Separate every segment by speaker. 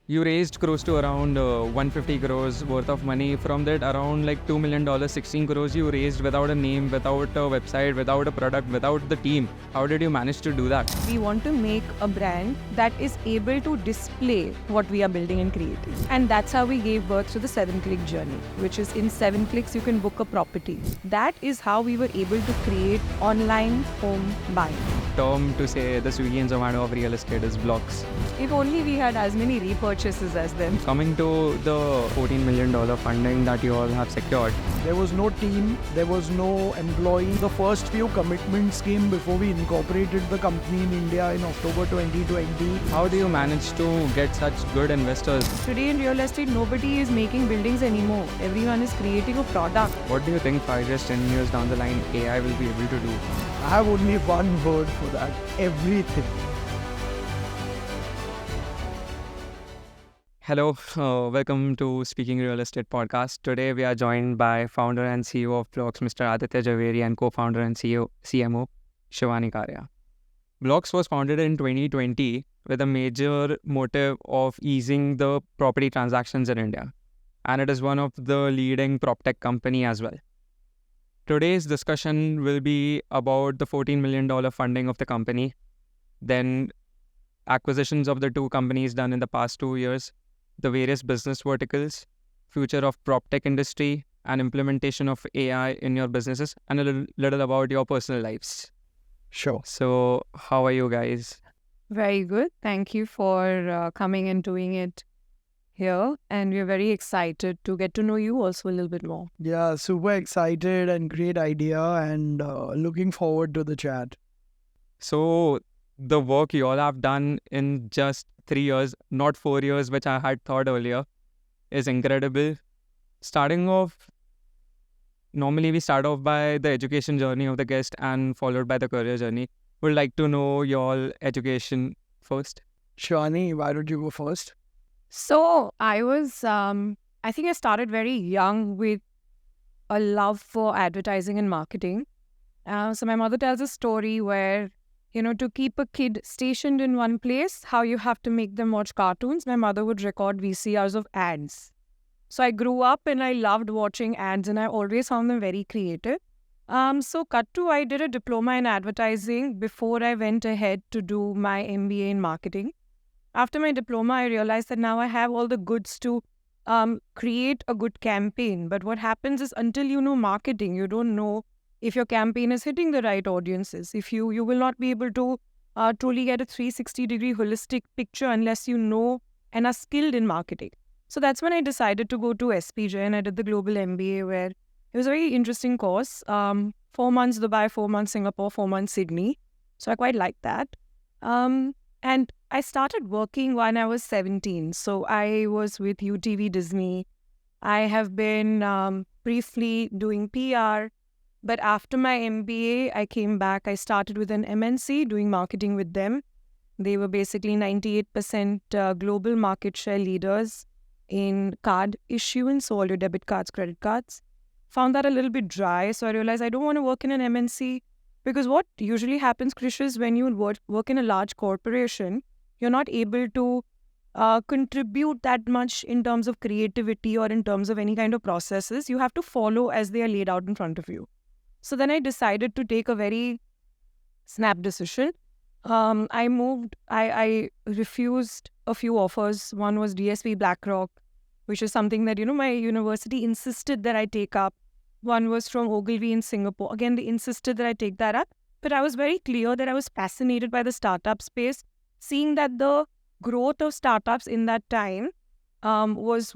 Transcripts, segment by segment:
Speaker 1: You raised close to around 150 crores worth of money. From that, around like $2 million, 16 crores you raised without a name, without a website, without a product, without the team. How did you manage to do that?
Speaker 2: We want to make a brand that is able to display what we are building and creating. And that's how we gave birth to the 7-click journey, which is in 7 clicks you can book a property. That is how we were able to create online home buying.
Speaker 1: Term to say the Swiggy and Zomato of real estate is blocks.
Speaker 2: If only we had as many repurchases as them.
Speaker 1: Coming to the $14 million funding that you all have secured,
Speaker 3: There was no team, there was no employee. The first few commitments came before we incorporated the company in India in October 2020.
Speaker 1: how do you manage to get such good investors?
Speaker 2: Today in real estate, nobody is making buildings anymore. Everyone is creating a product.
Speaker 1: What do you think 5 years, 10 years down the line AI will be able to do?
Speaker 3: I have only one word for that: everything.
Speaker 1: Hello, welcome to Speaking Real Estate Podcast. Today we are joined by founder and CEO of Blocks, Mr. Aditya Javeri, and co-founder and CMO, Shivani Karya. Blocks was founded in 2020 with a major motive of easing the property transactions in India. And it is one of the leading PropTech company as well. Today's discussion will be about the $14 million funding of the company, then acquisitions of the two companies done in the past 2 years, the various business verticals, future of PropTech industry, and implementation of AI in your businesses, and a little about your personal lives.
Speaker 3: Sure.
Speaker 1: So, how are you guys?
Speaker 2: Very good. Thank you for coming and doing it here. And we're very excited to get to know you also a little bit more.
Speaker 3: Yeah, super excited and great idea, and looking forward to the chat.
Speaker 1: So, the work you all have done in just 3 years, not 4 years, which I had thought earlier, is incredible. Starting off, normally we start off by the education journey of the guest and followed by the career journey. Would like to know your education first.
Speaker 3: Shani, why don't you go first?
Speaker 2: So I was, I think I started very young with a love for advertising and marketing. So my mother tells a story where, to keep a kid stationed in one place, how you have to make them watch cartoons. My mother would record VCRs of ads. So I grew up and I loved watching ads and I always found them very creative. So cut to, I did a diploma in advertising before I went ahead to do my MBA in marketing. After my diploma, I realized that now I have all the goods to create a good campaign. But what happens is until you know marketing, you don't know if your campaign is hitting the right audiences. If you will not be able to truly get a 360-degree holistic picture unless you know and are skilled in marketing. So that's when I decided to go to SPJ and I did the Global MBA, where it was a very interesting course. 4 months Dubai, 4 months Singapore, 4 months Sydney. So I quite liked that. And I started working when I was 17. So I was with UTV Disney. I have been briefly doing PR. But after my MBA, I came back. I started with an MNC doing marketing with them. They were basically 98% global market share leaders in card issuance, so all your debit cards, credit cards. Found that a little bit dry. So I realized I don't want to work in an MNC because what usually happens, Krish, is when you work in a large corporation, you're not able to contribute that much in terms of creativity or in terms of any kind of processes. You have to follow as they are laid out in front of you. So then I decided to take a very snap decision. I refused a few offers. One was DSV BlackRock, which is something that, my university insisted that I take up. One was from Ogilvy in Singapore. Again, they insisted that I take that up. But I was very clear that I was fascinated by the startup space, seeing that the growth of startups in that time was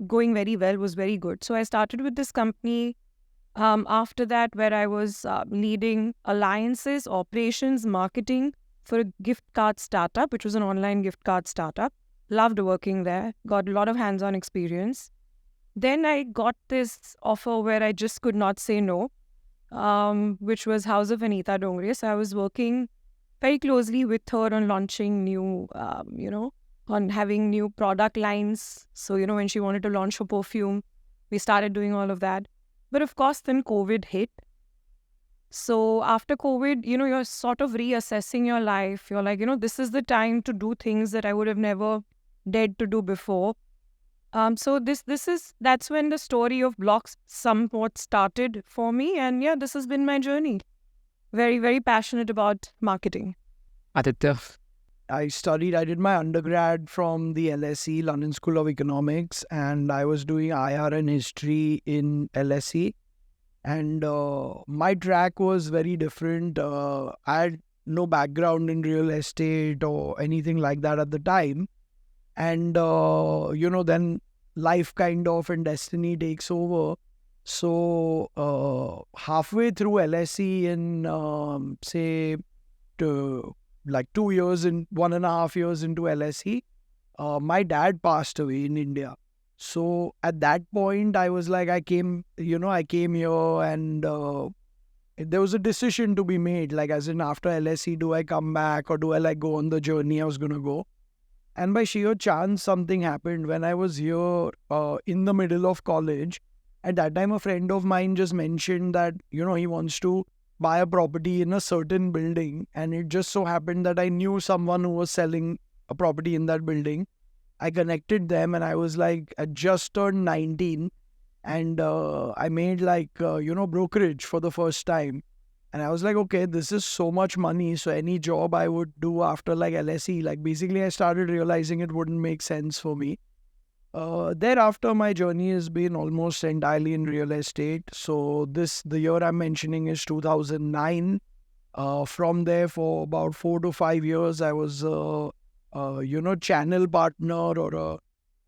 Speaker 2: going very well, was very good. So I started with this company. After that, where I was leading alliances, operations, marketing for a gift card startup, which was an online gift card startup. Loved working there, got a lot of hands-on experience. Then I got this offer where I just could not say no, which was House of Anita Dongre. So I was working very closely with her on launching new, on having new product lines. So, when she wanted to launch her perfume, we started doing all of that. But of course, then COVID hit. So after COVID, you're sort of reassessing your life. You're like, this is the time to do things that I would have never dared to do before. So that's when the story of Blocks somewhat started for me, and yeah, this has been my journey. Very, very passionate about marketing.
Speaker 1: Aditya.
Speaker 3: I did my undergrad from the LSE, London School of Economics, and I was doing IR and history in LSE. And my track was very different. I had no background in real estate or anything like that at the time. And, then life kind of and destiny takes over. So halfway through LSE in, like 2 years and 1.5 years into LSE, my dad passed away in India. So at that point, I was like, I came here and there was a decision to be made. Like, as in after LSE, do I come back or do I like go on the journey I was going to go? And by sheer chance, something happened when I was here in the middle of college. At that time, a friend of mine just mentioned that, he wants to buy a property in a certain building. And it just so happened that I knew someone who was selling a property in that building. I connected them and I was like, I just turned 19 and I made brokerage for the first time. And I was like, okay, this is so much money. So any job I would do after like LSE, like basically I started realizing it wouldn't make sense for me. Thereafter, my journey has been almost entirely in real estate. So the year I'm mentioning is 2009. From there for about 4 to 5 years, I was channel partner or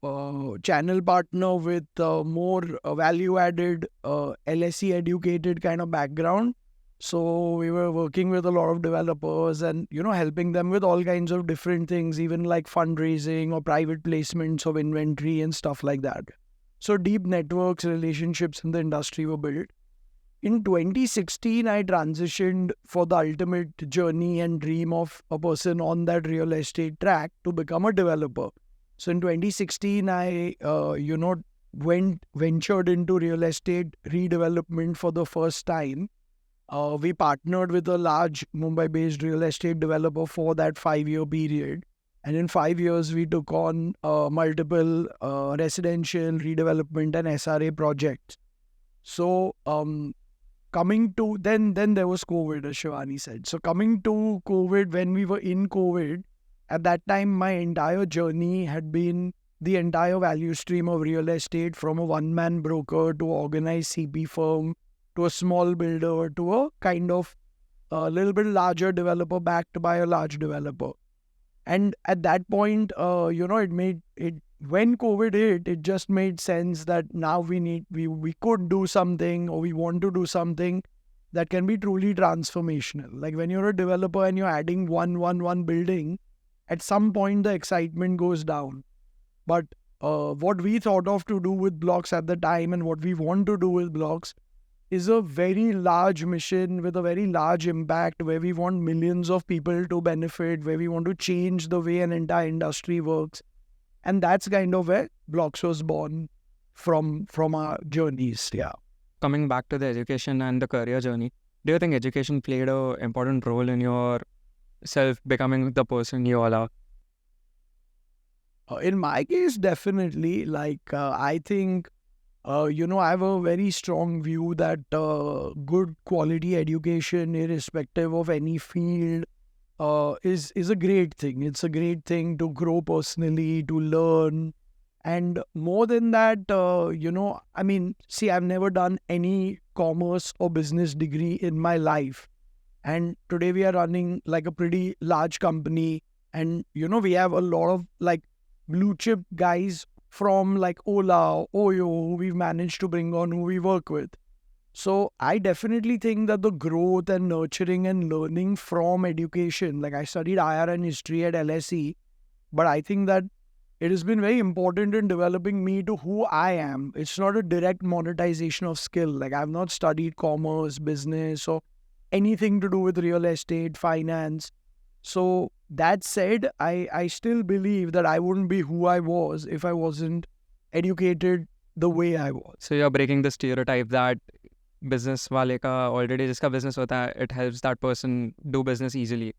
Speaker 3: a channel partner with more value-added LSE educated kind of background. So we were working with a lot of developers and, helping them with all kinds of different things, even like fundraising or private placements of inventory and stuff like that. So deep networks, relationships in the industry were built. In 2016, I transitioned for the ultimate journey and dream of a person on that real estate track to become a developer. So in 2016, I, ventured into real estate redevelopment for the first time. We partnered with a large Mumbai-based real estate developer for that 5-year period. And in 5 years, we took on multiple residential redevelopment and SRA projects. So coming to, then there was COVID, as Shivani said. So coming to COVID, when we were in COVID, at that time, my entire journey had been the entire value stream of real estate, from a one-man broker to organized CP firm, to a small builder, to a kind of a little bit larger developer backed by a large developer. And at that point, when COVID hit, it just made sense that now we could do something, or we want to do something that can be truly transformational. Like when you're a developer and you're adding one building, at some point the excitement goes down. But what we thought of to do with Blocks at the time, and what we want to do with Blocks, is a very large mission with a very large impact, where we want millions of people to benefit, where we want to change the way an entire industry works. And that's kind of where Blocks was born from our journeys. Yeah.
Speaker 1: Coming back to the education and the career journey, do you think education played an important role in your self becoming the person you all are?
Speaker 3: In my case, definitely. I think I have a very strong view that good quality education, irrespective of any field, is a great thing. It's a great thing to grow personally, to learn. And more than that, I've never done any commerce or business degree in my life. And today we are running like a pretty large company. And, we have a lot of like blue chip guys from like Ola, Oyo, who we've managed to bring on, who we work with. So I definitely think that the growth and nurturing and learning from education, like I studied IR and history at LSE, but I think that it has been very important in developing me to who I am. It's not a direct monetization of skill. Like I've not studied commerce, business, or anything to do with real estate, finance. So that said, I still believe that I wouldn't be who I was if I wasn't educated the way I was.
Speaker 1: So you're breaking the stereotype that business wale ka already jiska business hota hai, it helps that person do business easily.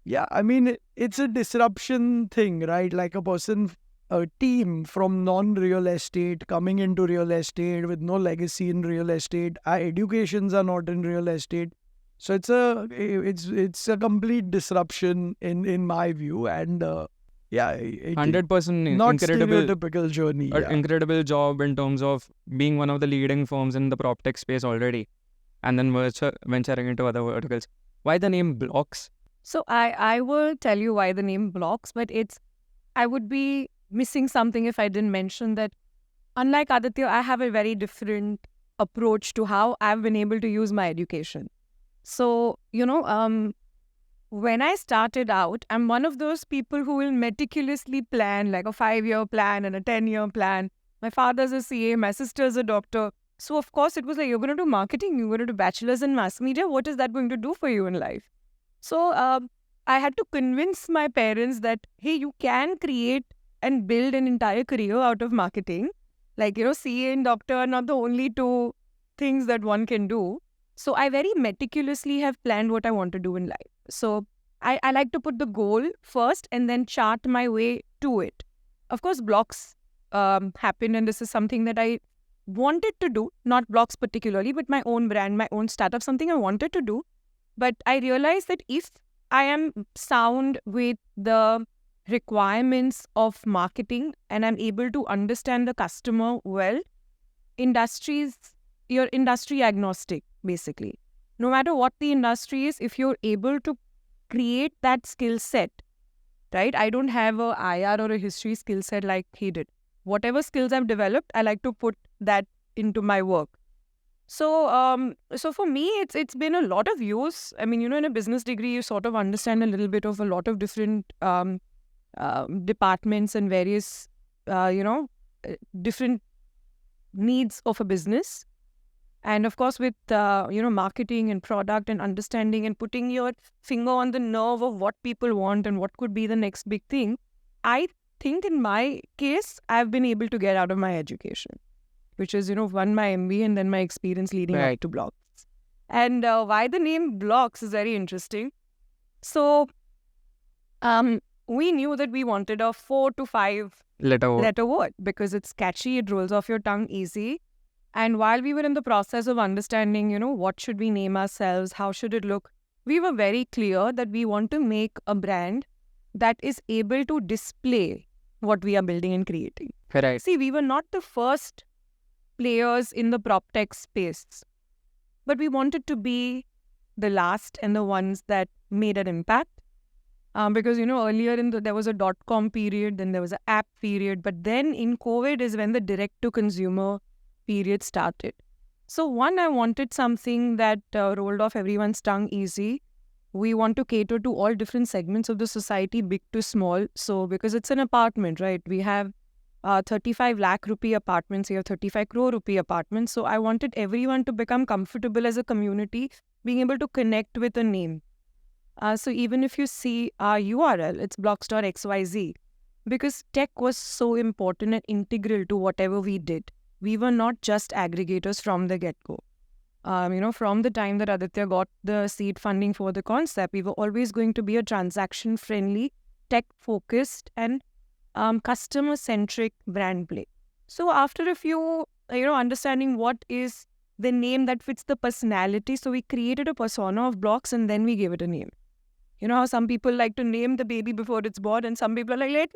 Speaker 3: Yeah, I mean, it's a disruption thing, right? Like a person a team from non-real estate coming into real estate with no legacy in real estate. Our educations are not in real estate. So it's a complete disruption in my view, and
Speaker 1: 100%
Speaker 3: not
Speaker 1: incredible,
Speaker 3: stereotypical journey.
Speaker 1: an
Speaker 3: Yeah.
Speaker 1: incredible job in terms of being one of the leading firms in the prop tech space already, and then venturing into other verticals. Why the name Blocks?
Speaker 2: So I will tell you why the name Blocks, but I would be missing something if I didn't mention that unlike Aditya, I have a very different approach to how I've been able to use my education. So, when I started out, I'm one of those people who will meticulously plan like a 5-year plan and a 10-year plan. My father's a CA, my sister's a doctor. So, of course, it was like, you're going to do marketing, you're going to do bachelor's in mass media. What is that going to do for you in life? So, I had to convince my parents that, hey, you can create and build an entire career out of marketing. Like, CA and doctor are not the only two things that one can do. So I very meticulously have planned what I want to do in life. So I like to put the goal first and then chart my way to it. Of course, Blocks happened, and this is something that I wanted to do, not Blocks particularly, but my own brand, my own startup, something I wanted to do. But I realized that if I am sound with the requirements of marketing and I'm able to understand the customer well, you're industry agnostic, basically. No matter what the industry is, if you're able to create that skill set, right? I don't have a IR or a history skill set like he did. Whatever skills I've developed, I like to put that into my work. So, so for me, it's been a lot of use. I mean, in a business degree, you sort of understand a little bit of a lot of different departments and various, different needs of a business. And of course, with, marketing and product and understanding and putting your finger on the nerve of what people want and what could be the next big thing, I think in my case, I've been able to get out of my education, which is, one, my MBA and then my experience leading up to Blocks. And why the name Blocks is very interesting. So, we knew that we wanted a 4 to 5 letter word because it's catchy, it rolls off your tongue easy. And while we were in the process of understanding, what should we name ourselves, how should it look, we were very clear that we want to make a brand that is able to display what we are building and creating.
Speaker 1: Right.
Speaker 2: See, we were not the first players in the prop tech space, but we wanted to be the last and the ones that made an impact. Because, earlier there was a .com period, then there was an app period, but then in COVID is when the direct-to-consumer period started. So one, I wanted something that rolled off everyone's tongue easy. We want to cater to all different segments of the society, big to small. So because it's an apartment, right? We have 35 lakh rupee apartments here, 35 crore rupee apartments. So I wanted everyone to become comfortable as a community, being able to connect with a name. So even if you see our URL, it's blocks.xyz, because tech was so important and integral to whatever we did. We were not just aggregators from the get-go. From the time that Aditya got the seed funding for the concept, we were always going to be a transaction-friendly, tech-focused and customer-centric brand play. So after a few, understanding what is the name that fits the personality, so we created a persona of Blocks and then we gave it a name. You know how some people like to name the baby before it's born, and some people are like, let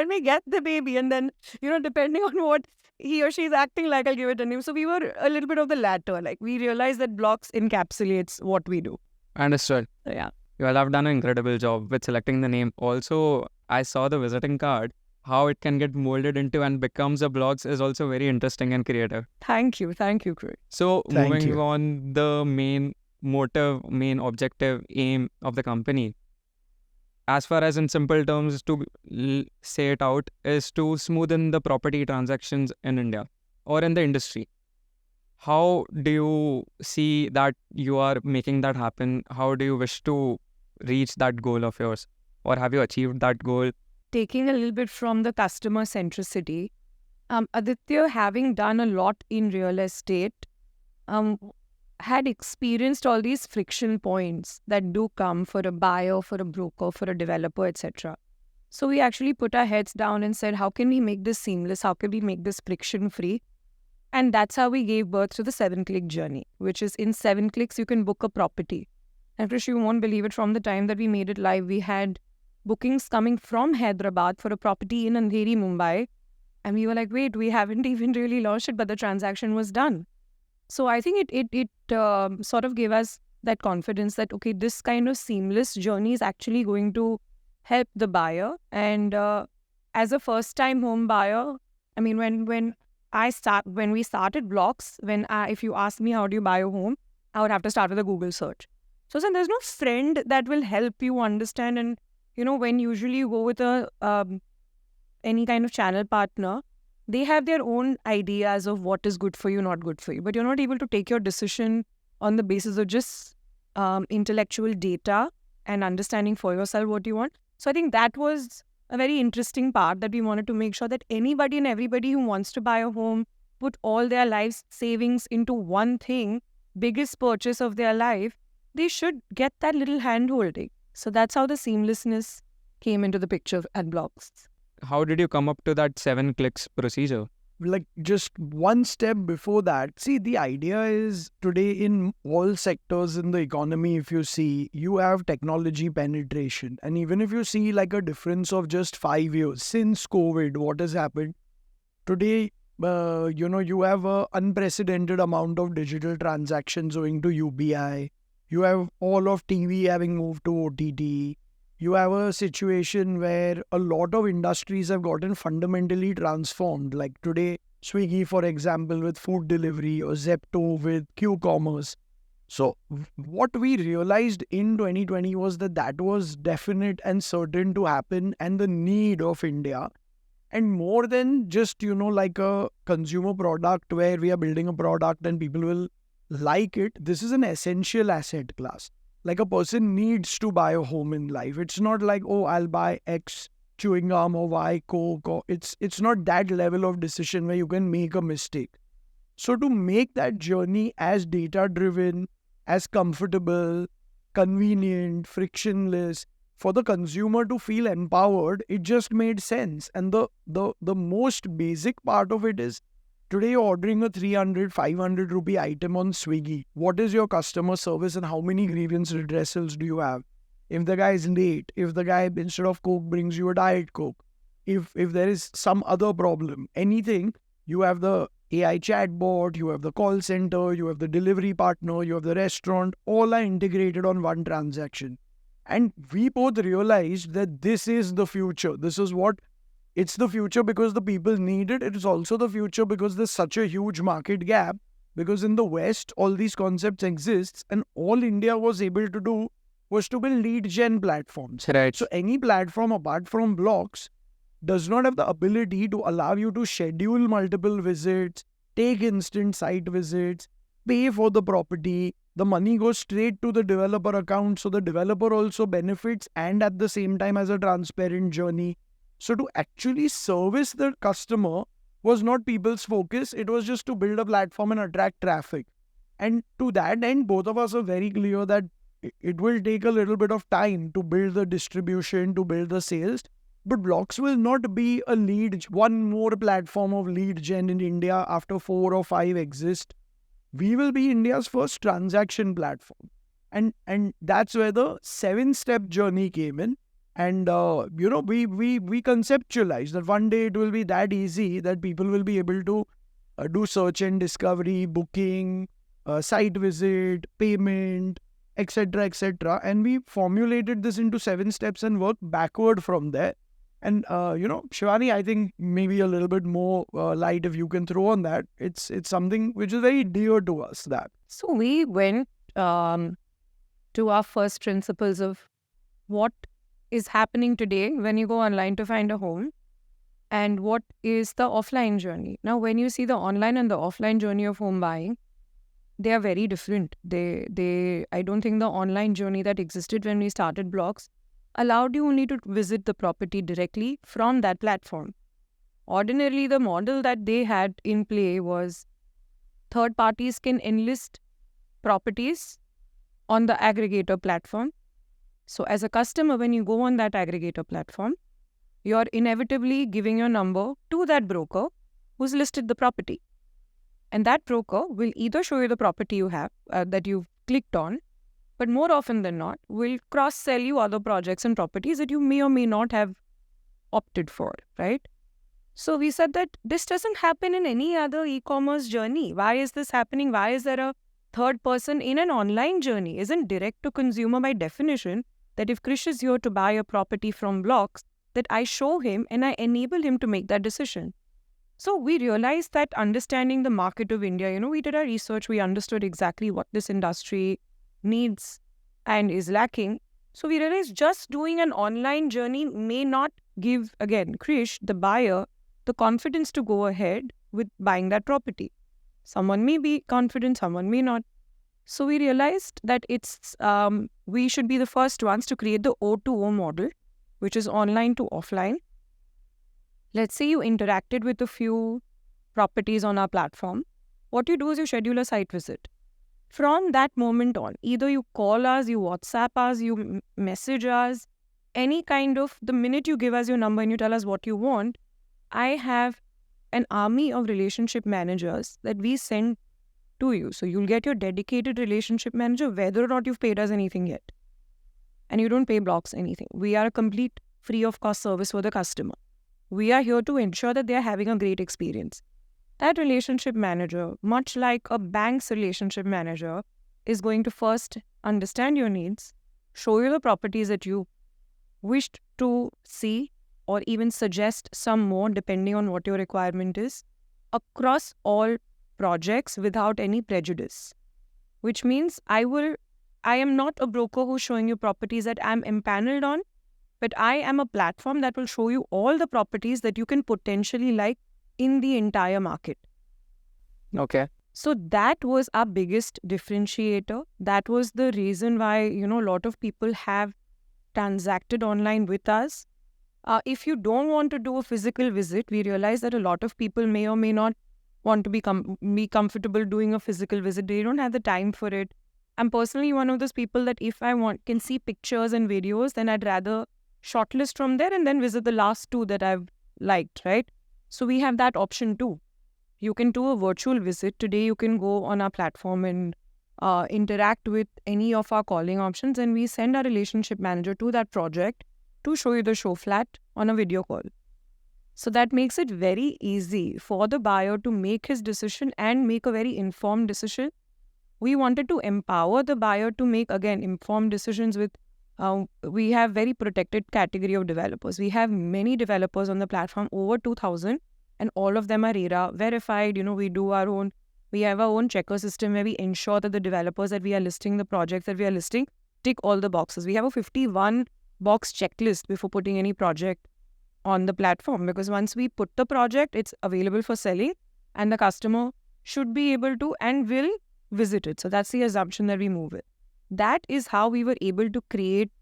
Speaker 2: me get the baby. And then, depending on what he or she is acting like, I'll give it a name. So we were a little bit of the latter. Like, we realized that Blocks encapsulates what we do.
Speaker 1: Understood.
Speaker 2: So, yeah.
Speaker 1: You all have done an incredible job with selecting the name. Also, I saw the visiting card. How it can get molded into and becomes a Blocks is also very interesting and creative.
Speaker 2: Thank you, Craig.
Speaker 1: So,
Speaker 3: Thank
Speaker 1: moving
Speaker 3: you.
Speaker 1: on, the main motive, main objective, aim of the company, as far as in simple terms to say it out, is to smoothen the property transactions in India or in the industry. How do you see that you are making that happen? How do you wish to reach that goal of yours? Or have you achieved that goal?
Speaker 2: Taking a little bit from the customer centricity, Aditya, having done a lot in real estate, had experienced all these friction points that do come for a buyer, for a broker, for a developer, etc. So we actually put our heads down and said, how can we make this seamless? How can we make this friction free? And that's how we gave birth to the 7-click journey, which is in 7 clicks, you can book a property. And Krish, you won't believe it, from the time that we made it live, we had bookings coming from Hyderabad for a property in Andheri, Mumbai. And we were like, wait, we haven't even really launched it, but the transaction was done. So I think it sort of gave us that confidence that, okay, this kind of seamless journey is actually going to help the buyer. And as a first-time home buyer, I mean, when we started Blocks, if you ask me how do you buy a home, I would have to start with a Google search. So there's no friend that will help you understand. And when usually you go with any kind of channel partner, they have their own ideas of what is good for you, not good for you. But you're not able to take your decision on the basis of just intellectual data and understanding for yourself what you want. So I think that was a very interesting part, that we wanted to make sure that anybody and everybody who wants to buy a home put all their life's savings into one thing, biggest purchase of their life, they should get that little hand-holding. So that's how the seamlessness came into the picture at Blocks.
Speaker 1: How did you come up to that 7 clicks procedure?
Speaker 3: Like just one step before that, see, the idea is today in all sectors in the economy, if you see, you have technology penetration. And even if you see like a difference of just 5 years since COVID, what has happened? Today, you have an unprecedented amount of digital transactions owing to UPI. You have all of TV having moved to OTT. You have a situation where a lot of industries have gotten fundamentally transformed. Like today, Swiggy, for example, with food delivery, or Zepto with Q-commerce. So what we realized in 2020 was that was definite and certain to happen, and the need of India. And more than just, like a consumer product where we are building a product and people will like it, this is an essential asset class. Like a person needs to buy a home in life. It's not like, oh, I'll buy X chewing gum or Y Coke. Or it's not that level of decision where you can make a mistake. So to make that journey as data-driven, as comfortable, convenient, frictionless, for the consumer to feel empowered, it just made sense. And the most basic part of it is, today you're ordering a 300, 500 rupee item on Swiggy. What is your customer service and how many grievance redressals do you have? If the guy is late, if the guy instead of Coke brings you a Diet Coke, if there is some other problem, anything, you have the AI chatbot, you have the call center, you have the delivery partner, you have the restaurant, all are integrated on one transaction. And we both realized that this is the future. It's the future because the people need it. It is also the future because there's such a huge market gap. Because in the West, all these concepts exist, and all India was able to do was to build lead gen platforms.
Speaker 1: Right.
Speaker 3: So any platform apart from Blocks does not have the ability to allow you to schedule multiple visits, take instant site visits, pay for the property. The money goes straight to the developer account, so the developer also benefits and at the same time has a transparent journey. So to actually service the customer was not people's focus. It was just to build a platform and attract traffic. And to that end, both of us are very clear that it will take a little bit of time to build the distribution, to build the sales. But Blocks will not be one more platform of lead gen in India after 4 or 5 exist. We will be India's first transaction platform. And that's where the 7-step journey came in. And, we conceptualized that one day it will be that easy that people will be able to do search and discovery, booking, site visit, payment, etc., etc. And we formulated this into 7 steps and worked backward from there. And, Shivani, I think maybe a little bit more light if you can throw on that. It's something which is very dear to us, that.
Speaker 2: So we went to our first principles of what is happening today when you go online to find a home and what is the offline journey. Now, when you see the online and the offline journey of home buying, they are very different. I don't think the online journey that existed when we started Blocks allowed you only to visit the property directly from that platform. Ordinarily, the model that they had in play was third parties can enlist properties on the aggregator platform. So as a customer, when you go on that aggregator platform, you're inevitably giving your number to that broker who's listed the property. And that broker will either show you the property you have that you've clicked on, but more often than not, will cross-sell you other projects and properties that you may or may not have opted for, right? So we said that this doesn't happen in any other e-commerce journey. Why is this happening? Why is there a third person in an online journey? Isn't direct to consumer by definition that if Krish is here to buy a property from Blocks, that I show him and I enable him to make that decision. So we realized that understanding the market of India, we did our research, we understood exactly what this industry needs and is lacking. So we realized just doing an online journey may not give, again, Krish, the buyer, the confidence to go ahead with buying that property. Someone may be confident, someone may not. So we realized that we should be the first ones to create the O2O model, which is online to offline. Let's say you interacted with a few properties on our platform. What you do is you schedule a site visit. From that moment on, either you call us, you WhatsApp us, you message us, any kind of, the minute you give us your number and you tell us what you want, I have an army of relationship managers that we send to you. So you'll get your dedicated relationship manager whether or not you've paid us anything yet. And you don't pay Blocks anything. We are a complete free of cost service for the customer. We are here to ensure that they are having a great experience. That relationship manager, much like a bank's relationship manager, is going to first understand your needs, show you the properties that you wished to see, or even suggest some more depending on what your requirement is, across all projects without any prejudice. Which means I am not a broker who's showing you properties that I'm empaneled on, but I am a platform that will show you all the properties that you can potentially like in the entire market.
Speaker 1: Okay.
Speaker 2: So that was our biggest differentiator. That was the reason why, a lot of people have transacted online with us. If you don't want to do a physical visit, we realize that a lot of people may or may not want to be comfortable doing a physical visit. They don't have the time for it. I'm personally one of those people that if I can see pictures and videos, then I'd rather shortlist from there and then visit the last two that I've liked, right? So we have that option too. You can do a virtual visit. Today you can go on our platform and interact with any of our calling options, and we send our relationship manager to that project to show you the show flat on a video call. So that makes it very easy for the buyer to make his decision and make a very informed decision. We wanted to empower the buyer to make, again, informed decisions with, we have very protected category of developers. We have many developers on the platform, over 2,000, and all of them are RERA verified. We have our own checker system where we ensure that the developers that we are listing, the projects that we are listing, tick all the boxes. We have a 51 box checklist before putting any project on the platform, because once we put the project, it's available for selling and the customer should be able to and will visit it. So that's the assumption that we move with. That is how we were able to create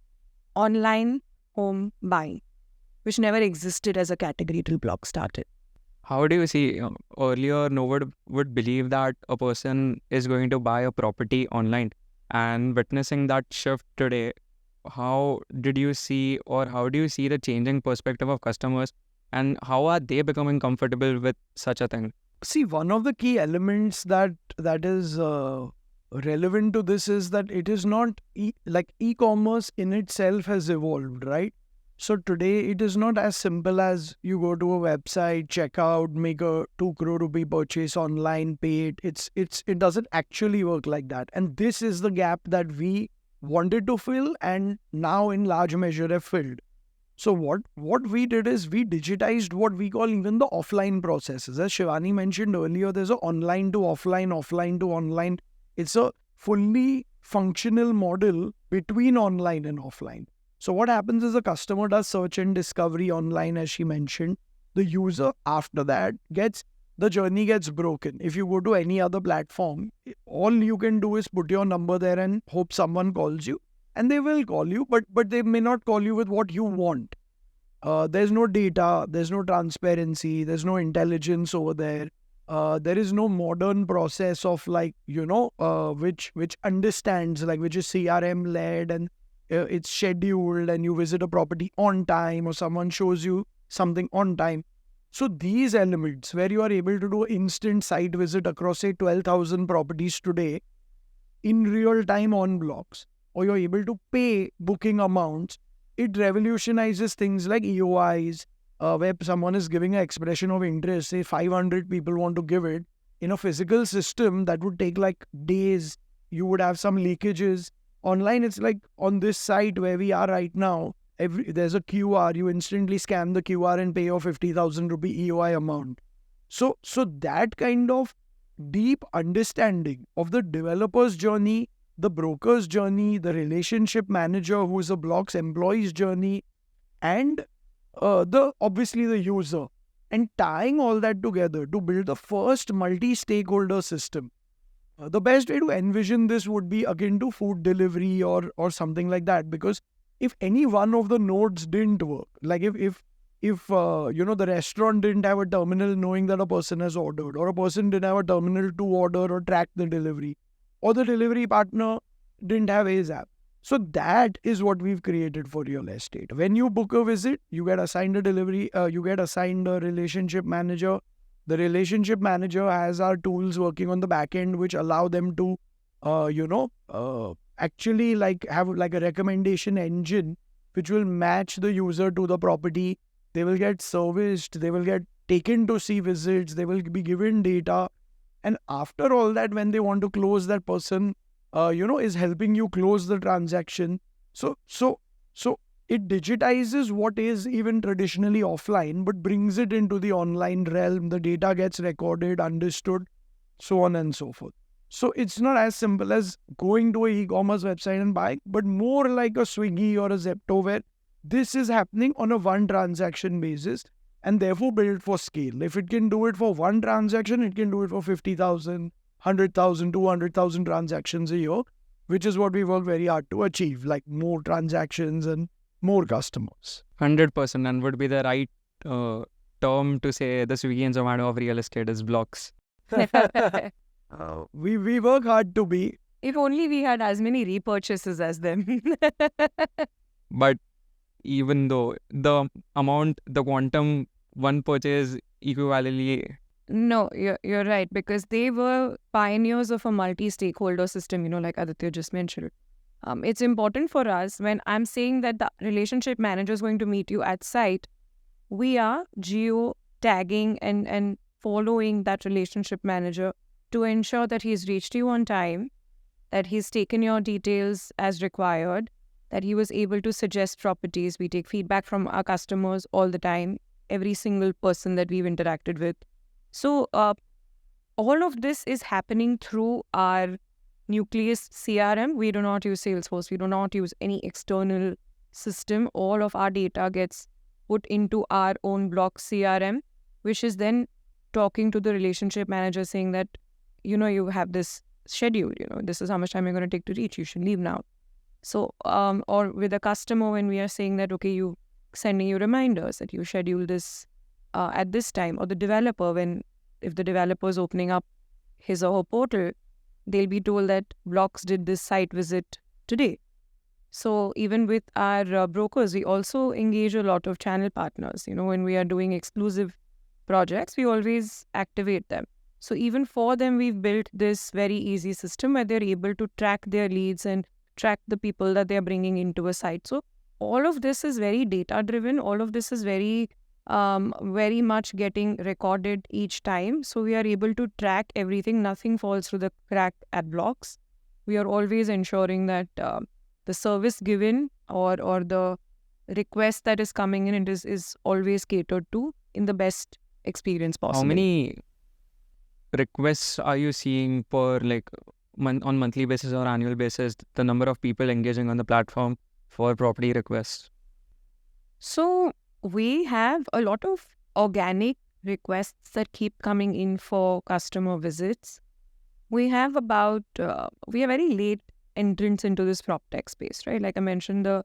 Speaker 2: online home buying, which never existed as a category till Blocks started.
Speaker 1: How do you see, earlier no one would believe that a person is going to buy a property online, and witnessing that shift today, how did you see, or how do you see the changing perspective of customers, and how are they becoming comfortable with such a thing?
Speaker 3: See, one of the key elements that is relevant to this is that it is not e-commerce in itself has evolved, right? So today it is not as simple as you go to a website, check out, make a 2 crore rupee purchase online, pay it. It doesn't actually work like that. And this is the gap that we wanted to fill and now in large measure have filled. So what we did is we digitized what we call even the offline processes. As Shivani mentioned earlier, there's an online to offline, offline to online. It's a fully functional model between online and offline. So what happens is a customer does search and discovery online, as she mentioned. The user after that the journey gets broken. If you go to any other platform, all you can do is put your number there and hope someone calls you. And they will call you, but they may not call you with what you want. There's no data, there's no transparency, there's no intelligence over there. There is no modern process of which understands, which is CRM led and it's scheduled and you visit a property on time, or someone shows you something on time. So these elements where you are able to do instant site visit across say 12,000 properties today in real time on blocks, or you're able to pay booking amounts, it revolutionizes things like EOIs, where someone is giving an expression of interest, say 500 people want to give it. In a physical system, that would take like days. You would have some leakages. Online, it's like on this site where we are right now, there's a QR, you instantly scan the QR and pay your 50,000 rupee EOI amount. So that kind of deep understanding of the developer's journey, the broker's journey, the relationship manager who is a Block's employee's journey, and obviously the user, and tying all that together to build the first multi-stakeholder system. The best way to envision this would be akin to food delivery or something like that, because if any one of the nodes didn't work, like if the restaurant didn't have a terminal knowing that a person has ordered, or a person didn't have a terminal to order or track the delivery, or the delivery partner didn't have his app. So that is what we've created for real estate. When you book a visit, you get assigned a delivery, you get assigned a relationship manager. The relationship manager has our tools working on the back end, which allow them to, actually have like a recommendation engine, which will match the user to the property. They will get serviced, they will get taken to see visits, they will be given data. And after all that, when they want to close, that person, is helping you close the transaction. So it digitizes what is even traditionally offline, but brings it into the online realm. The data gets recorded, understood, so on and so forth. So it's not as simple as going to an e-commerce website and buying, but more like a Swiggy or a Zepto, where this is happening on a one transaction basis and therefore built for scale. If it can do it for one transaction, it can do it for 50,000, 100,000, 200,000 transactions a year, which is what we work very hard to achieve, like more transactions and more customers.
Speaker 1: 100%, and would be the right term to say the Swiggy and Zomato of real estate is Blocks.
Speaker 3: We work hard to be.
Speaker 2: If only we had as many repurchases as them.
Speaker 1: But even though the quantum, one purchase equivalently.
Speaker 2: No, you're right, because they were pioneers of a multi-stakeholder system, like Aditya just mentioned. It's important for us when I'm saying that the relationship manager is going to meet you at site, we are geo-tagging and following that relationship manager to ensure that he's reached you on time, that he's taken your details as required, that he was able to suggest properties. We take feedback from our customers all the time, every single person that we've interacted with. So all of this is happening through our Nucleus CRM. We do not use Salesforce. We do not use any external system. All of our data gets put into our own Block CRM, which is then talking to the relationship manager saying that, you have this schedule, this is how much time you're going to take to reach. You should leave now. So, or with a customer, when we are saying that, okay, you sending you reminders that you schedule this at this time, or the developer, if the developer is opening up his or her portal, they'll be told that Blocks did this site visit today. So even with our brokers, we also engage a lot of channel partners. When we are doing exclusive projects, we always activate them. So even for them, we've built this very easy system where they're able to track their leads and track the people that they're bringing into a site. So all of this is very data driven. All of this is very much getting recorded each time. So we are able to track everything. Nothing falls through the crack at Blocks. We are always ensuring that the service given or the request that is coming in, it is always catered to in the best experience possible.
Speaker 1: How many requests are you seeing per on monthly basis or annual basis, the number of people engaging on the platform for property requests?
Speaker 2: So we have a lot of organic requests that keep coming in for customer visits. We have we are very late entrants into this PropTech space, right? Like I mentioned, the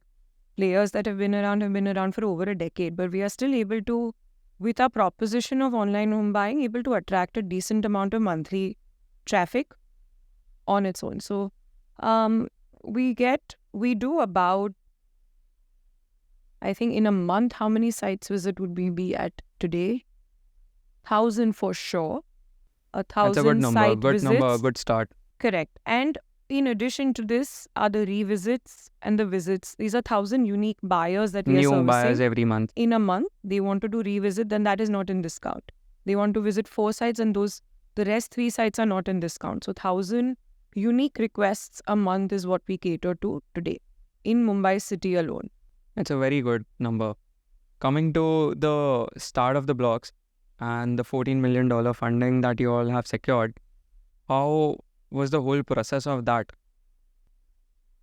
Speaker 2: players that have been around for over a decade, but we are still able to, with our proposition of online home buying, able to attract a decent amount of monthly traffic on its own. So we do about I think in a month, how many sites visit would we be at today? 1,000 for sure.
Speaker 1: That's a good
Speaker 2: 1,000
Speaker 1: number.
Speaker 2: site
Speaker 1: Good
Speaker 2: visits.
Speaker 1: number. Good start.
Speaker 2: Correct. And in addition to this are the revisits and the visits. These are 1,000 unique buyers that we are
Speaker 1: New
Speaker 2: servicing.
Speaker 1: buyers every month.
Speaker 2: In a month, they want to do revisit, then that is not in discount. They want to visit 4 sites and the rest 3 sites are not in discount. So 1,000 unique requests a month is what we cater to today in Mumbai city alone.
Speaker 1: That's a very good number. Coming to the start of the blocks and the $14 million funding that you all have secured, how was the whole process of that?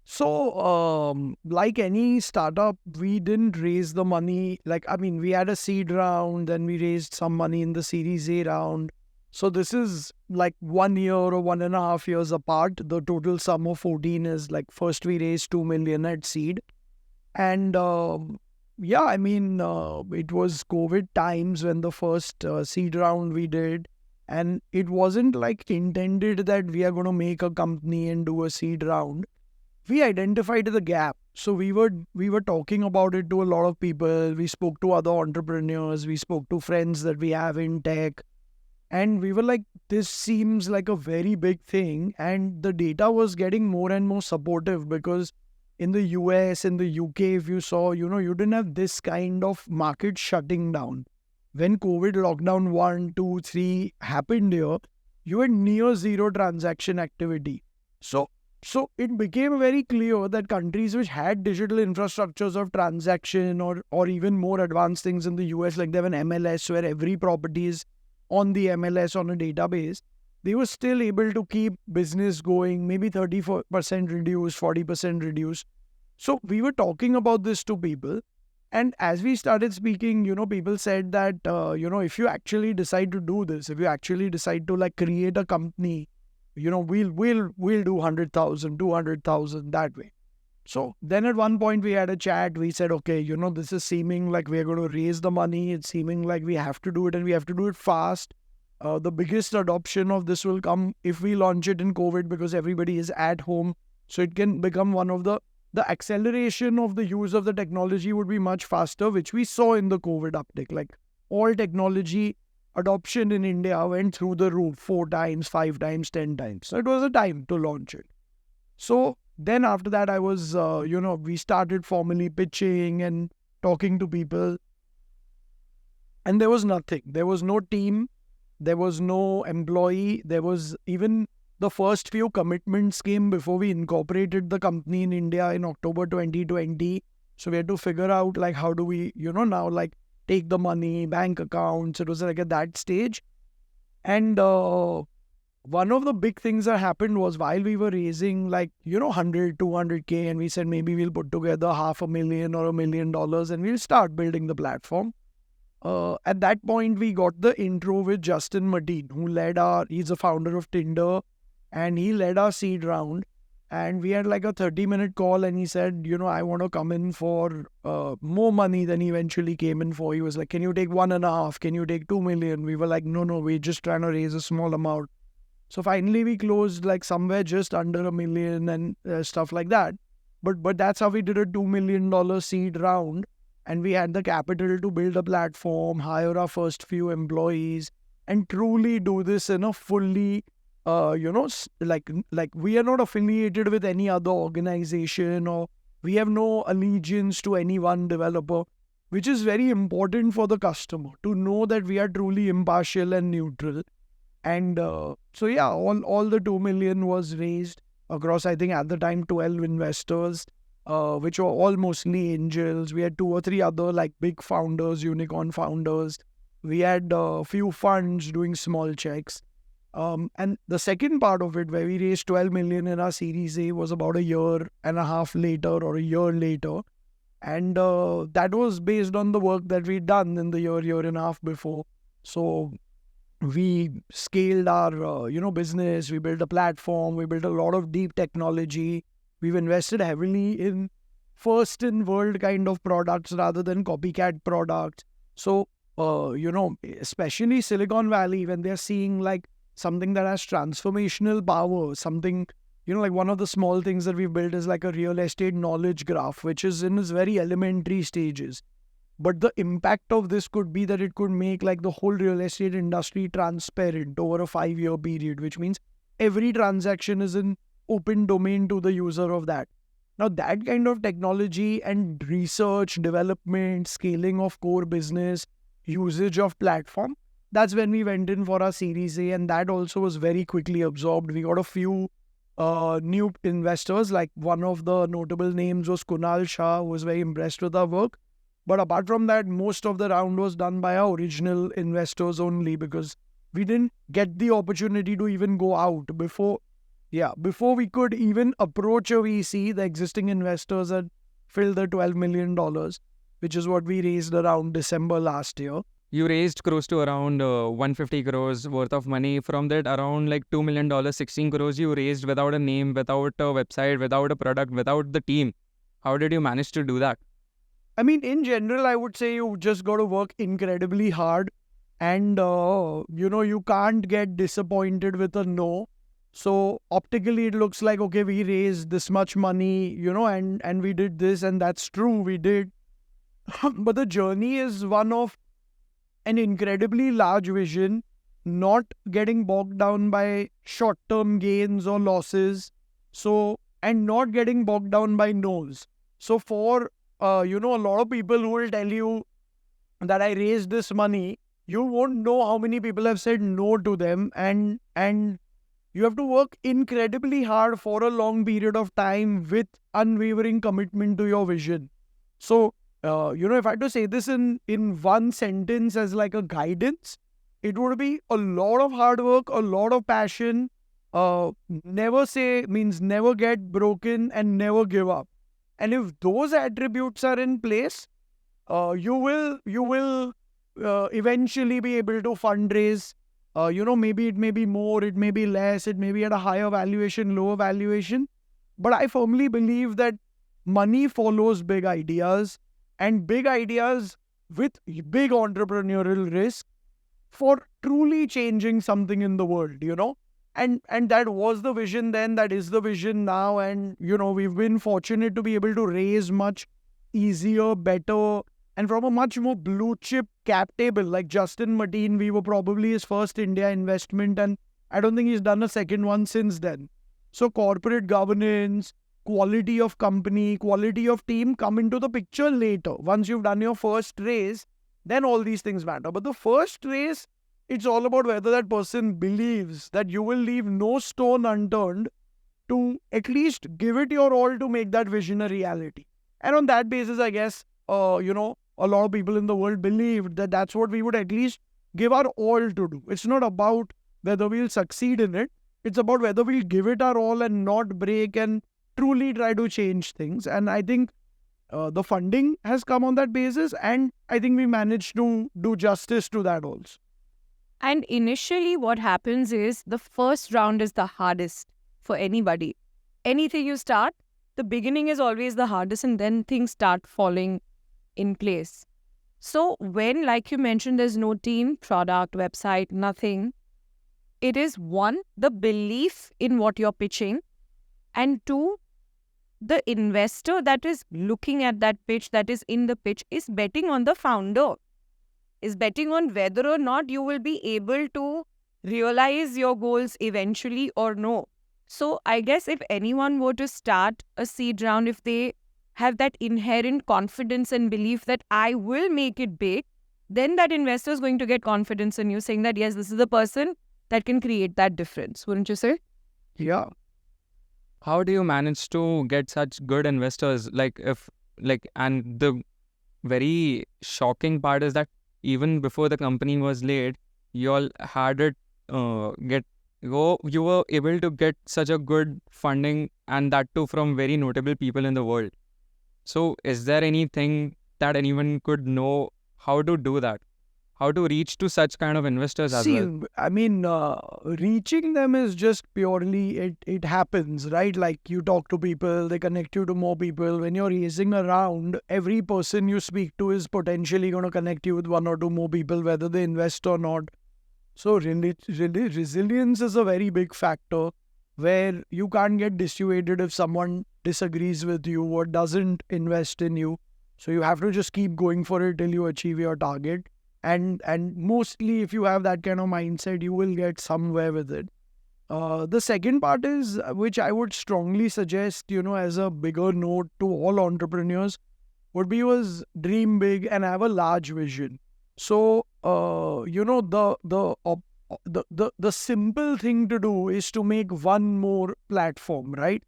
Speaker 3: So, like any startup, we didn't raise the money. We had a seed round, then we raised some money in the Series A round. So this is like 1 year or 1.5 years apart. The total sum of 14 is like first we raised 2 million at seed. And it was COVID times when the first seed round we did. And it wasn't like intended that we are going to make a company and do a seed round. We identified the gap. So we were talking about it to a lot of people. We spoke to other entrepreneurs. We spoke to friends that we have in tech. And we were like, this seems like a very big thing. And the data was getting more and more supportive because in the US, in the UK, if you saw, you didn't have this kind of market shutting down. When COVID lockdown 1, 2, 3 happened here, you had near zero transaction activity. So it became very clear that countries which had digital infrastructures of transaction or even more advanced things in the US, like they have an MLS where every property is on the MLS on a database, they were still able to keep business going, maybe 30% reduced, 40% reduced. So we were talking about this to people. And as we started speaking, people said that, if you actually decide to do this, if you actually decide to like create a company, we'll do 100,000, 200,000 that way. So then at one point we had a chat. We said, okay, this is seeming like we're going to raise the money. It's seeming like we have to do it and we have to do it fast. The biggest adoption of this will come if we launch it in COVID because everybody is at home. So it can become one of the acceleration of the use of the technology would be much faster, which we saw in the COVID uptick. Like all technology adoption in India went through the roof 4 times, 5 times, 10 times. So it was a time to launch it. So then after that, I was, we started formally pitching and talking to people. And there was nothing. There was no team. There was no employee. There was even the first few commitments came before we incorporated the company in India in October 2020. So we had to figure out like how do we, now like take the money, bank accounts. It was like at that stage. And one of the big things that happened was while we were raising like, 100, 200K and we said maybe we'll put together $500,000 or $1 million and we'll start building the platform. At that point, we got the intro with Justin Martin, who he's a founder of Tinder and he led our seed round. And we had like a 30-minute call and he said, I want to come in for more money than he eventually came in for. He was like, can you take 1.5? Can you take 2 million? We were like, no, we're just trying to raise a small amount. So finally we closed like somewhere just under $1 million and stuff like that. But that's how we did a $2 million seed round. And we had the capital to build a platform, hire our first few employees and truly do this in a fully like we are not affiliated with any other organization or we have no allegiance to any one developer, which is very important for the customer to know that we are truly impartial and neutral. And all the 2 million was raised across, I think at the time, 12 investors, which were all mostly angels. We had 2 or 3 other like big founders, unicorn founders. We had a few funds doing small checks. And the second part of it, where we raised 12 million in our Series A, was about 1.5 years later or a year later. And that was based on the work that we'd done in the year and a half before. So we scaled our, business. We built a platform. We built a lot of deep technology. We've invested heavily in first in world kind of products rather than copycat products. So, especially Silicon Valley, when they're seeing like something that has transformational power, something like one of the small things that we've built is like a real estate knowledge graph, which is in its very elementary stages. But the impact of this could be that it could make like the whole real estate industry transparent over a 5-year period, which means every transaction is in open domain to the user of that. Now, that kind of technology and research, development, scaling of core business, usage of platform, that's when we went in for our Series A, and that also was very quickly absorbed. We got a few new investors, like one of the notable names was Kunal Shah, who was very impressed with our work. But apart from that, most of the round was done by our original investors only, because we didn't get the opportunity to even go out before we could even approach a VC. The existing investors had filled the $12 million, which is what we raised around December last year.
Speaker 1: You raised close to around 150 crores worth of money. From that, around like $2 million, 16 crores you raised without a name, without a website, without a product, without the team. How did you manage to do that?
Speaker 3: I mean, in general, I would say you just got to work incredibly hard, and you can't get disappointed with a no. So optically, it looks like, okay, we raised this much money, and we did this, and that's true, we did. But the journey is one of an incredibly large vision, not getting bogged down by short-term gains or losses, and not getting bogged down by no's. So for a lot of people who will tell you that I raised this money, you won't know how many people have said no to them, and you have to work incredibly hard for a long period of time with unwavering commitment to your vision. So, if I had to say this in one sentence as like a guidance, it would be a lot of hard work, a lot of passion, never get broken, and never give up. And if those attributes are in place, you will eventually be able to fundraise. Maybe it may be more, it may be less, it may be at a higher valuation, lower valuation. But I firmly believe that money follows big ideas, and big ideas with big entrepreneurial risk for truly changing something in the world, And that was the vision then, that is the vision now. And, we've been fortunate to be able to raise much easier, better, and from a much more blue chip cap table. Like Justin Mateen, we were probably his first India investment, and I don't think he's done a second one since then. So corporate governance, quality of company, quality of team come into the picture later. Once you've done your first raise, then all these things matter. But the first raise, it's all about whether that person believes that you will leave no stone unturned to at least give it your all to make that vision a reality. And on that basis, I guess, a lot of people in the world believed that that's what we would at least give our all to do. It's not about whether we'll succeed in it. It's about whether we'll give it our all and not break and truly try to change things. And I think the funding has come on that basis, and I think we managed to do justice to that also.
Speaker 2: And initially what happens is the first round is the hardest for anybody. Anything you start, the beginning is always the hardest, and then things start falling in place. So when, like you mentioned, there's no team, product, website, nothing, it is one, the belief in what you're pitching, and two, the investor that is looking at that pitch, that is in the pitch, is betting on the founder, is betting on whether or not you will be able to realize your goals eventually or no. So I guess if anyone were to start a seed round, if they have that inherent confidence and belief that I will make it big, then that investor is going to get confidence in you, saying that, yes, this is the person that can create that difference. Wouldn't you say?
Speaker 3: Yeah.
Speaker 1: How do you manage to get such good investors? And the very shocking part is that even before the company was laid, you all had it you were able to get such a good funding, and that too from very notable people in the world. So is there anything that anyone could know how to do that? How to reach to such kind of investors as well?
Speaker 3: I mean, reaching them is just purely, it happens, right? Like you talk to people, they connect you to more people. When you're raising a round, every person you speak to is potentially going to connect you with one or two more people, whether they invest or not. So resilience is a very big factor. where you can't get dissuaded if someone disagrees with you or doesn't invest in you. So you have to just keep going for it till you achieve your target. And mostly if you have that kind of mindset, you will get somewhere with it. The second part is, which I would strongly suggest, as a bigger note to all entrepreneurs, would be was dream big and have a large vision. So, the simple thing to do is to make one more platform, right?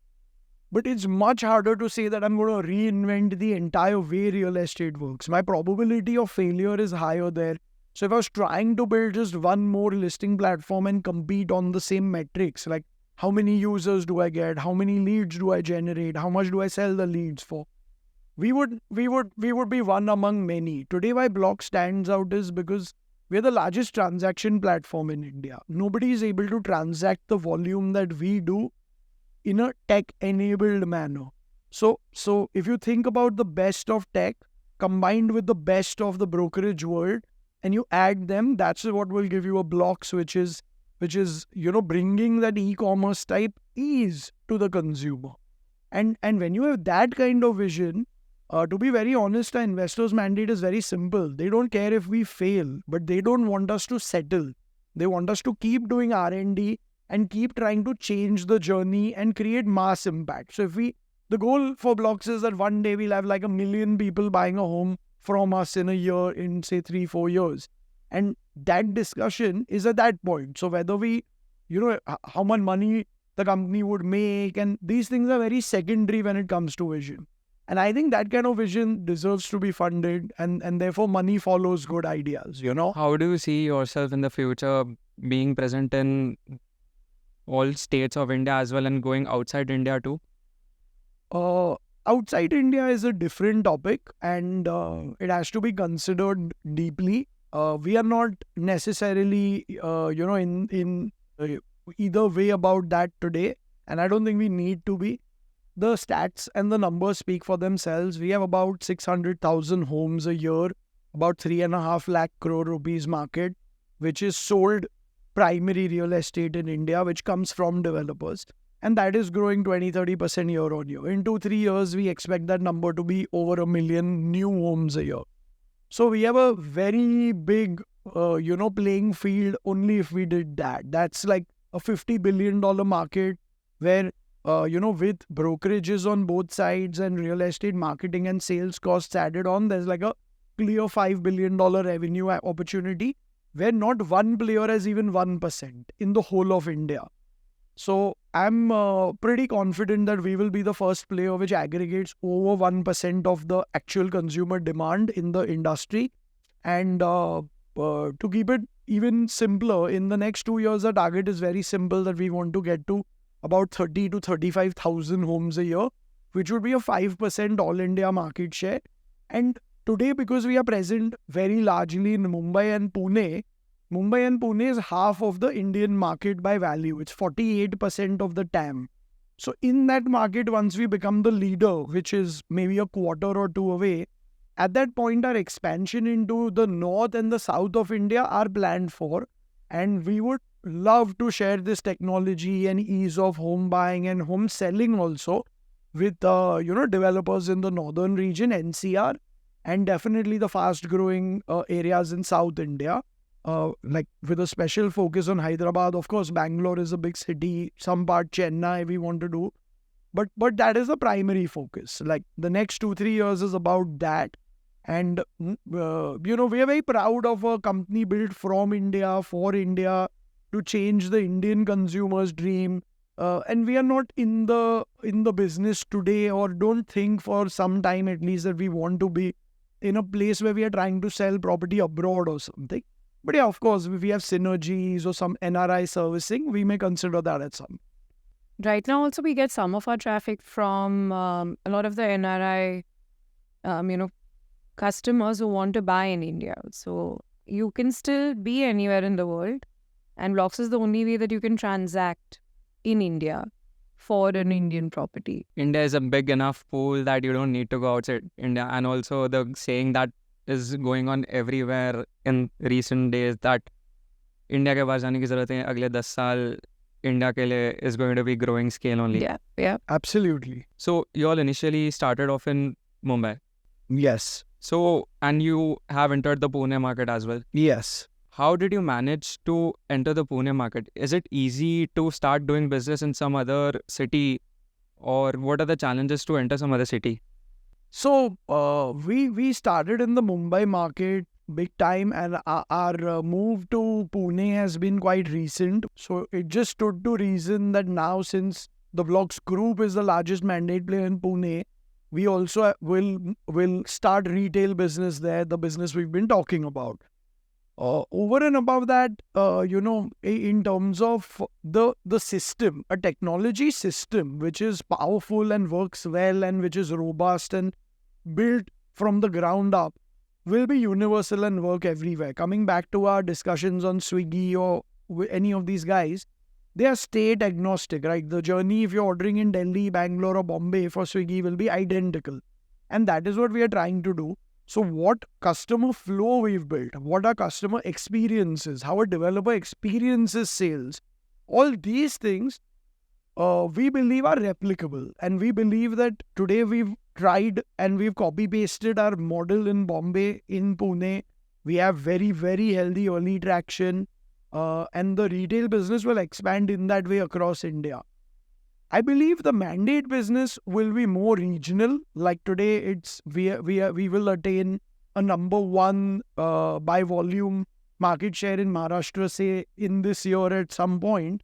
Speaker 3: But it's much harder to say that I'm going to reinvent the entire way real estate works. My probability of failure is higher there. So if I was trying to build just one more listing platform and compete on the same metrics, like how many users do I get, how many leads do I generate, how much do I sell the leads for, we would be one among many. Today, why Block stands out is because we're the largest transaction platform in India. Nobody is able to transact the volume that we do in a tech-enabled manner. So if you think about the best of tech combined with the best of the brokerage world, and you add them, that's what will give you a Blocks, which is bringing that e-commerce type ease to the consumer. And when you have that kind of vision, to be very honest, our investors' mandate is very simple. They don't care if we fail, but they don't want us to settle. They want us to keep doing R&D and keep trying to change the journey and create mass impact. So the goal for Blocks is that one day we'll have like 1 million people buying a home from us in a year, in say 3-4 years. And that discussion is at that point. So whether we, how much money the company would make, and these things are very secondary when it comes to vision. And I think that kind of vision deserves to be funded, and therefore money follows good ideas,
Speaker 1: How do you see yourself in the future being present in all states of India as well and going outside India too?
Speaker 3: Outside India is a different topic, and it has to be considered deeply. We are not necessarily, in either way about that today, and I don't think we need to be. The stats and the numbers speak for themselves. We have about 600,000 homes a year, about 3.5 lakh crore rupees market, which is sold primary real estate in India, which comes from developers. And that is growing 20-30% year on year. In 2-3 years, we expect that number to be over 1 million new homes a year. So we have a very big, playing field only if we did that. That's like a $50 billion market where, with brokerages on both sides and real estate marketing and sales costs added on, there's like a clear $5 billion revenue opportunity where not one player has even 1% in the whole of India. So I'm pretty confident that we will be the first player which aggregates over 1% of the actual consumer demand in the industry. And to keep it even simpler, in the next 2 years, the target is very simple, that we want to get to about 30 to 35,000 homes a year, which would be a 5% all India market share. And today, because we are present very largely in Mumbai and Pune is half of the Indian market by value. It's 48% of the TAM. So in that market, once we become the leader, which is maybe a quarter or two away, at that point, our expansion into the north and the south of India are planned for. And we would love to share this technology and ease of home buying and home selling also with, developers in the northern region, NCR, and definitely the fast growing areas in South India. Like with a special focus on Hyderabad. Of course, Bangalore is a big city, some part Chennai we want to do. But that is the primary focus. Like the next 2-3 years is about that. And, we are very proud of a company built from India, for India, to change the Indian consumer's dream. And we are not in the business today, or don't think for some time at least, that we want to be in a place where we are trying to sell property abroad or something. But yeah, of course, if we have synergies or some NRI servicing, we may consider that at some.
Speaker 2: Right now, also, we get some of our traffic from a lot of the NRI, customers who want to buy in India. So you can still be anywhere in the world, and Blocks is the only way that you can transact in India for an Indian property.
Speaker 1: India is a big enough pool that you don't need to go outside India. And also the saying that is going on everywhere in recent days, that India के बाहर जाने की जरूरत है, अगले 10 साल India ke liye is going to be growing scale only.
Speaker 2: Yeah.
Speaker 3: Absolutely.
Speaker 1: So you all initially started off in Mumbai.
Speaker 3: Yes.
Speaker 1: So, and you have entered the Pune market as well.
Speaker 3: Yes.
Speaker 1: How did you manage to enter the Pune market? Is it easy to start doing business in some other city, or what are the challenges to enter some other city?
Speaker 3: So we started in the Mumbai market big time, and our move to Pune has been quite recent. So it just stood to reason that now, since the Vlogs Group is the largest mandate player in Pune, we also will start retail business there, the business we've been talking about. Over and above that, in terms of the system, a technology system which is powerful and works well and which is robust and built from the ground up, will be universal and work everywhere. Coming back to our discussions on Swiggy or any of these guys, they are state agnostic, right? The journey, if you're ordering in Delhi, Bangalore or Bombay for Swiggy, will be identical. And that is what we are trying to do. So what customer flow we've built, what are customer experiences, how a developer experiences sales, all these things we believe are replicable. And we believe that today we've tried and we've copy-pasted our model in Bombay, in Pune. We have very, very healthy early traction, and the retail business will expand in that way across India. I believe the mandate business will be more regional. Like today, we will attain a number one by volume market share in Maharashtra, say in this year at some point.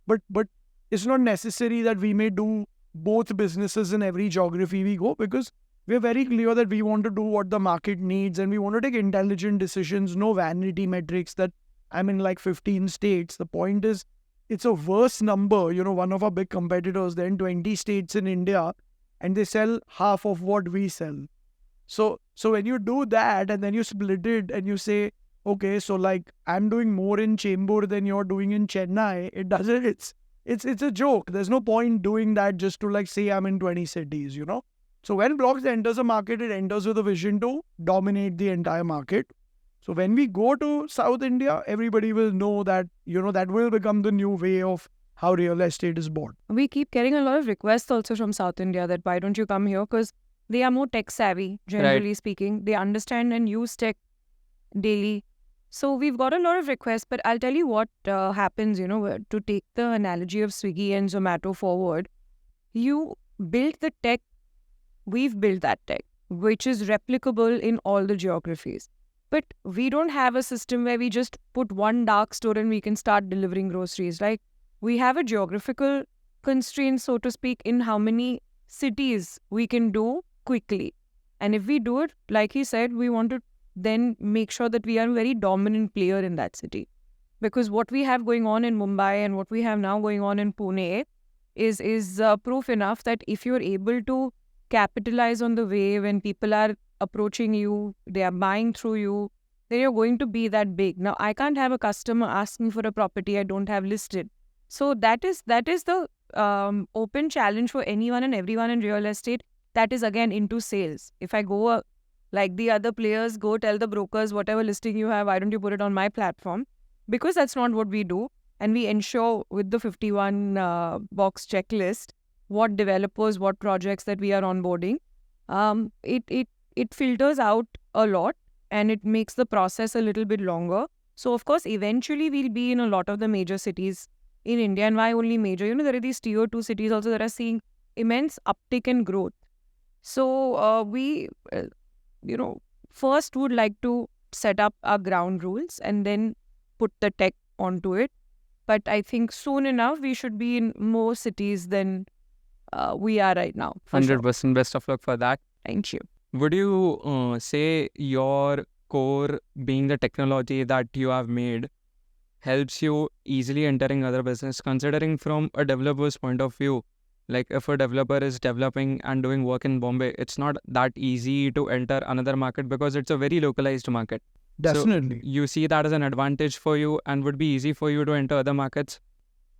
Speaker 3: But it's not necessary that we may do both businesses in every geography we go, because we are very clear that we want to do what the market needs and we want to take intelligent decisions, no vanity metrics that I'm in like 15 states. The point is, it's a worse number. One of our big competitors, they're in 20 states in India and they sell half of what we sell. So when you do that and then you split it and you say, okay, so like I'm doing more in Chembur than you're doing in Chennai, it's a joke. There's no point doing that just to like say I'm in 20 cities, So when Blogs enters a market, it enters with a vision to dominate the entire market. So when we go to South India, everybody will know that, that will become the new way of how real estate is bought.
Speaker 2: We keep getting a lot of requests also from South India that why don't you come here? Because they are more tech savvy, generally speaking. They understand and use tech daily. So we've got a lot of requests, but I'll tell you what happens, to take the analogy of Swiggy and Zomato forward. You build the tech, we've built that tech, which is replicable in all the geographies. But we don't have a system where we just put one dark store and we can start delivering groceries. Like, we have a geographical constraint, so to speak, in how many cities we can do quickly. And if we do it, like he said, we want to then make sure that we are a very dominant player in that city. Because what we have going on in Mumbai and what we have now going on in Pune is proof enough that if you're able to capitalize on the wave when people are approaching you, they are buying through you, then you're going to be that big. Now, I can't have a customer ask me for a property I don't have listed. So that is the open challenge for anyone and everyone in real estate that is again into sales. If I go like the other players, go tell the brokers, whatever listing you have, why don't you put it on my platform? Because that's not what we do. And we ensure with the 51 box checklist, what developers, what projects that we are onboarding. It filters out a lot and it makes the process a little bit longer. So, of course, eventually we'll be in a lot of the major cities in India. And why only major? There are these tier 2 cities also that are seeing immense uptick in growth. So, we, first would like to set up our ground rules and then put the tech onto it. But I think soon enough, we should be in more cities than we are right now.
Speaker 1: 100%. Sure. Best of luck for that.
Speaker 2: Thank you.
Speaker 1: Would you say your core being the technology that you have made helps you easily entering other business, considering from a developer's point of view? Like if a developer is developing and doing work in Bombay, it's not that easy to enter another market because it's a very localized market.
Speaker 3: Definitely.
Speaker 1: So you see that as an advantage for you and would be easy for you to enter other markets?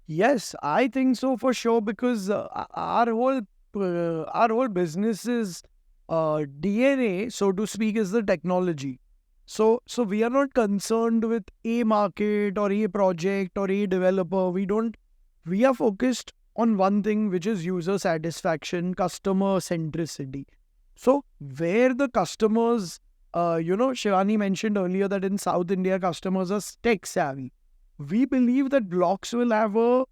Speaker 3: Yes, I think so for sure, because our whole business's DNA, so to speak, is the technology. So we are not concerned with a market or a project or a developer. We don't we are focused on one thing, which is user satisfaction, customer centricity. So where the customers, Shivani mentioned earlier that in South India, customers are tech savvy. We believe that blocks will have a,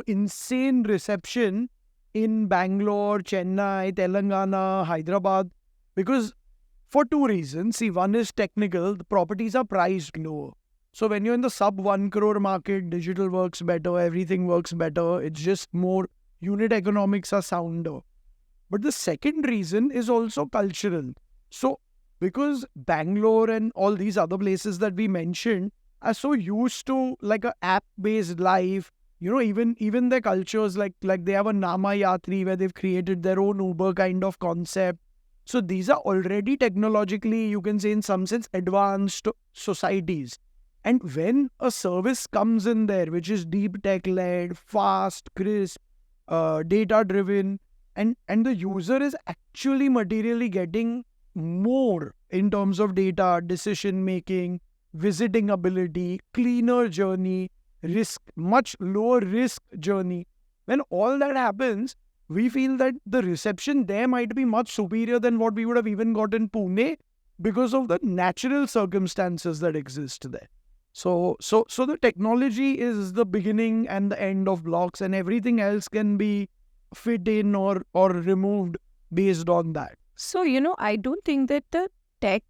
Speaker 3: insane reception in Bangalore, Chennai, Telangana, Hyderabad, because for two reasons. See, one is technical, the properties are priced lower. So when you're in the sub 1 crore market, digital works better, everything works better. It's just more, unit economics are sounder. But the second reason is also cultural. So because Bangalore and all these other places that we mentioned are so used to like a app-based life, even their cultures, like they have a Nama Yatri where they've created their own Uber kind of concept. So these are already technologically, you can say in some sense, advanced societies. And when a service comes in there, which is deep tech-led, fast, crisp, data-driven, and the user is actually materially getting more in terms of data, decision-making, visiting ability, cleaner journey, much lower risk journey. When all that happens, we feel that the reception there might be much superior than what we would have even got in Pune because of the natural circumstances that exist there. So the technology is the beginning and the end of blocks, and everything else can be fit in or removed based on that.
Speaker 2: So, I don't think that the tech,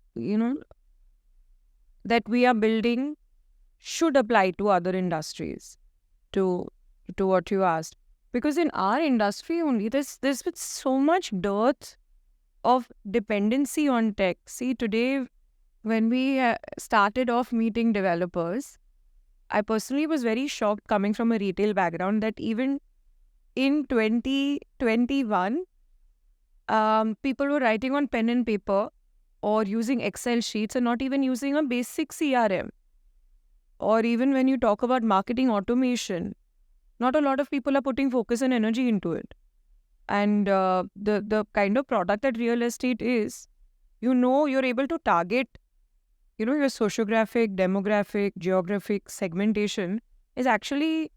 Speaker 2: that we are building should apply to other industries, to what you asked. Because in our industry only, there's been so much dearth of dependency on tech. See, today, when we started off meeting developers, I personally was very shocked coming from a retail background that even in 2021, people were writing on pen and paper or using Excel sheets and not even using a basic CRM. Or even when you talk about marketing automation, not a lot of people are putting focus and energy into it. And the kind of product that real estate is, you're able to target, your sociographic, demographic, geographic segmentation is actually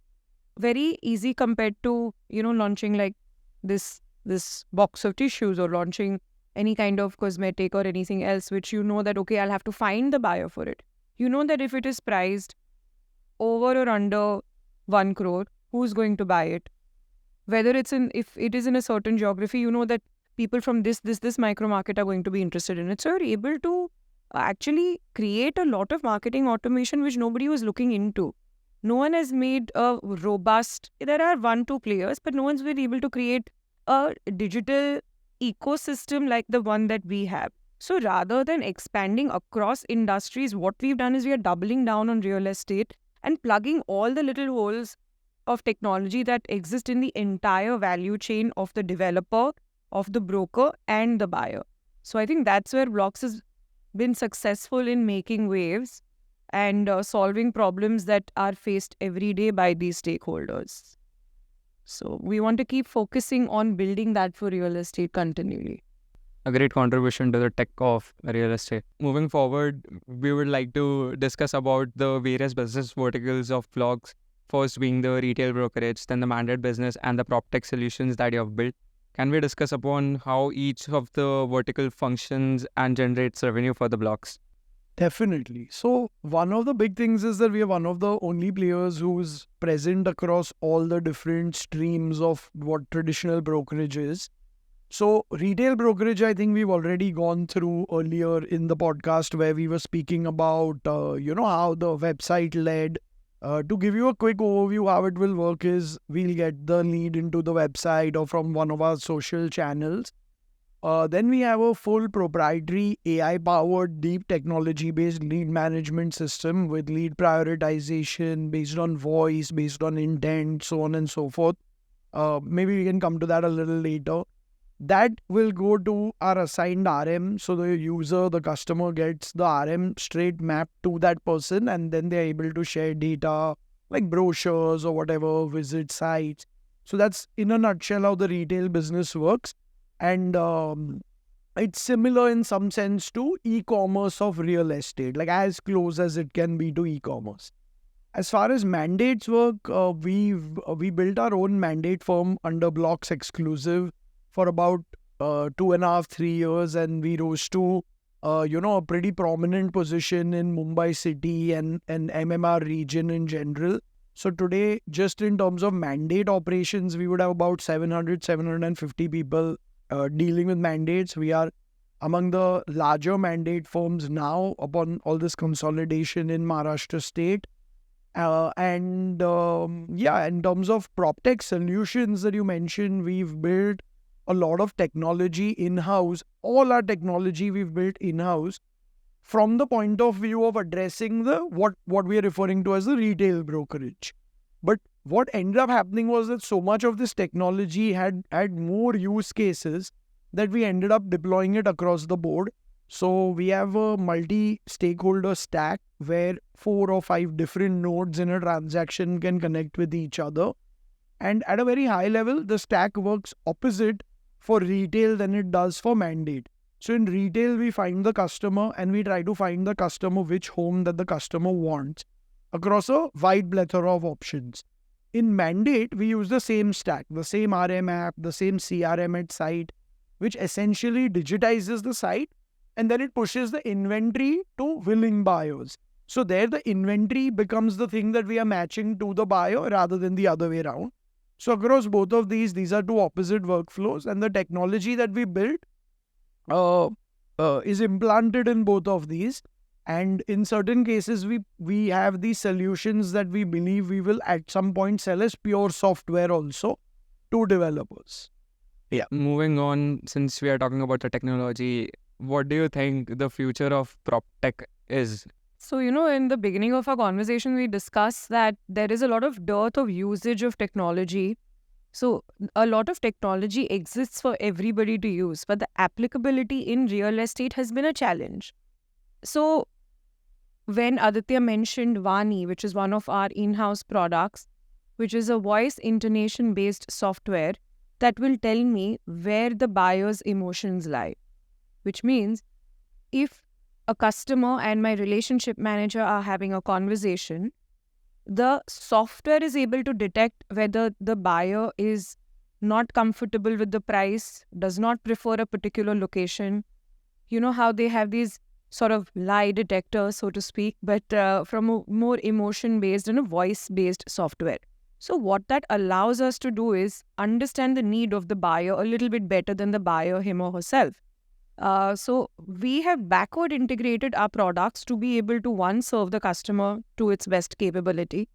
Speaker 2: very easy compared to, launching like this box of tissues or launching any kind of cosmetic or anything else, which that, okay, I'll have to find the buyer for it. That if it is priced over or under 1 crore, who's going to buy it? Whether if it is in a certain geography, that people from this micro market are going to be interested in it. So you're able to actually create a lot of marketing automation which nobody was looking into. No one has made a robust, there are 1-2 players, but no one's been able to create a digital ecosystem like the one that we have. So rather than expanding across industries, what we've done is we are doubling down on real estate and plugging all the little holes of technology that exist in the entire value chain of the developer, of the broker, and the buyer. So I think that's where Blocks has been successful in making waves and solving problems that are faced every day by these stakeholders. So we want to keep focusing on building that for real estate continually.
Speaker 1: A great contribution to the tech of real estate. Moving forward, we would like to discuss about the various business verticals of Blocks. First being the retail brokerage, then the mandate business and the PropTech solutions that you have built. Can we discuss upon how each of the vertical functions and generates revenue for the Blocks?
Speaker 3: Definitely. So one of the big things is that we are one of the only players who's present across all the different streams of what traditional brokerage is. So retail brokerage, I think we've already gone through earlier in the podcast where we were speaking about, how the website led. To give you a quick overview, how it will work is we'll get the lead into the website or from one of our social channels. Then we have a full proprietary AI-powered, deep technology-based lead management system with lead prioritization based on voice, based on intent, so on and so forth. Maybe we can come to that a little later. That will go to our assigned RM. So the user, the customer gets the RM straight mapped to that person, and then they're able to share data like brochures or whatever, visit sites. So that's in a nutshell how the retail business works. And it's similar in some sense to e-commerce of real estate, like as close as it can be to e-commerce. As far as mandates work, we built our own mandate firm under Blocks Exclusive for about 2.5, 3 years, and we rose to a pretty prominent position in Mumbai city and MMR region in general. So today, just in terms of mandate operations, we would have about 750 people dealing with mandates. We are among the larger mandate firms now upon all this consolidation in Maharashtra state. In terms of PropTech solutions that you mentioned, we've built a lot of technology in-house. All our technology we've built in-house from the point of view of addressing the what we are referring to as the retail brokerage. But what ended up happening was that so much of this technology had more use cases that we ended up deploying it across the board. So we have a multi-stakeholder stack where 4 or 5 different nodes in a transaction can connect with each other. And at a very high level, the stack works opposite for retail than it does for mandate. So in retail, we find the customer and we try to find the customer which home that the customer wants across a wide plethora of options. In mandate, we use the same stack, the same RM app, the same CRM at site, which essentially digitizes the site and then it pushes the inventory to willing buyers. So there the inventory becomes the thing that we are matching to the buyer rather than the other way around. So across both of these are two opposite workflows, and the technology that we built is implanted in both of these. And in certain cases, we have these solutions that we believe we will at some point sell as pure software also to developers. Yeah.
Speaker 1: Moving on, since we are talking about the technology, what do you think the future of PropTech is?
Speaker 2: So, in the beginning of our conversation, we discussed that there is a lot of dearth of usage of technology. So, a lot of technology exists for everybody to use, but the applicability in real estate has been a challenge. So, when Aditya mentioned Vani, which is one of our in-house products, which is a voice intonation-based software that will tell me where the buyer's emotions lie, which means if a customer and my relationship manager are having a conversation, the software is able to detect whether the buyer is not comfortable with the price, does not prefer a particular location. You know how they have these sort of lie detectors, so to speak, but from a more emotion-based and a voice-based software. So what that allows us to do is understand the need of the buyer a little bit better than the buyer him or herself. So we have backward integrated our products to be able to, one, serve the customer to its best capability,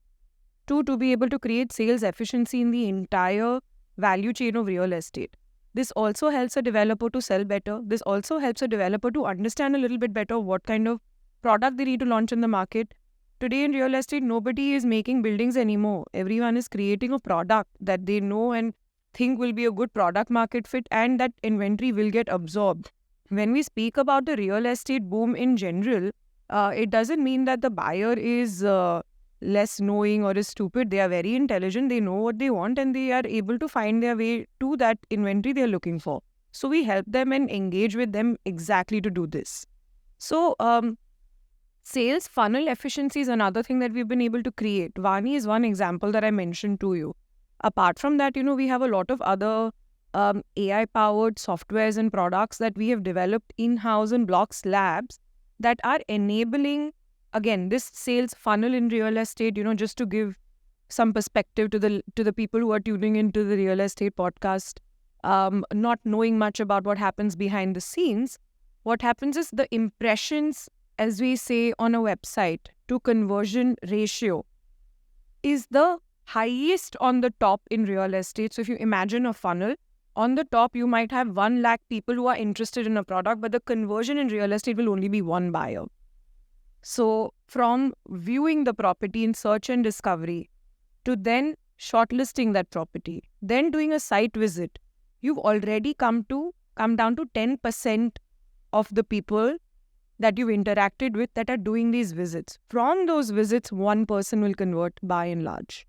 Speaker 2: two, to be able to create sales efficiency in the entire value chain of real estate. This also helps a developer to sell better. This also helps a developer to understand a little bit better what kind of product they need to launch in the market. Today in real estate, nobody is making buildings anymore. Everyone is creating a product that they know and think will be a good product market fit, and that inventory will get absorbed. When we speak about the real estate boom in general, it doesn't mean that the buyer is less knowing or is stupid. They are very intelligent. They know what they want and they are able to find their way to that inventory they are looking for. So we help them and engage with them exactly to do this. So sales funnel efficiency is another thing that we've been able to create. Vani is one example that I mentioned to you. Apart from that, we have a lot of other AI-powered softwares and products that we have developed in-house in Blocks Labs that are enabling, again, this sales funnel in real estate, just to give some perspective to the people who are tuning into the real estate podcast, not knowing much about what happens behind the scenes. What happens is the impressions, as we say on a website, to conversion ratio is the highest on the top in real estate. So if you imagine a funnel, on the top, you might have 1 lakh people who are interested in a product, but the conversion in real estate will only be 1 buyer. So from viewing the property in search and discovery to then shortlisting that property, then doing a site visit, you've already come down to 10% of the people that you've interacted with that are doing these visits. From those visits, 1 person will convert by and large.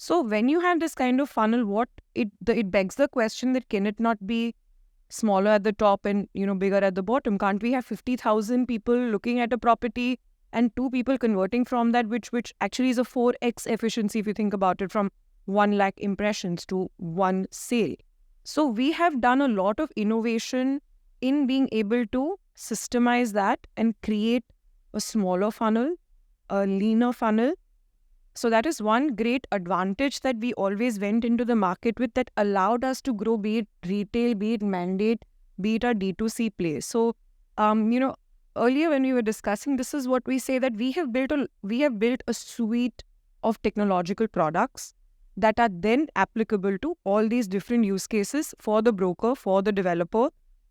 Speaker 2: So when you have this kind of funnel, it begs the question that can it not be smaller at the top and bigger at the bottom? Can't we have 50,000 people looking at a property and 2 people converting from that, which actually is a 4x efficiency if you think about it, from 1 lakh impressions to 1 sale. So we have done a lot of innovation in being able to systemize that and create a smaller funnel, a leaner funnel. So that is one great advantage that we always went into the market with, that allowed us to grow, be it retail, be it mandate, be it our D2C play. So, earlier when we were discussing, this is what we say, that we have built a suite of technological products that are then applicable to all these different use cases for the broker, for the developer,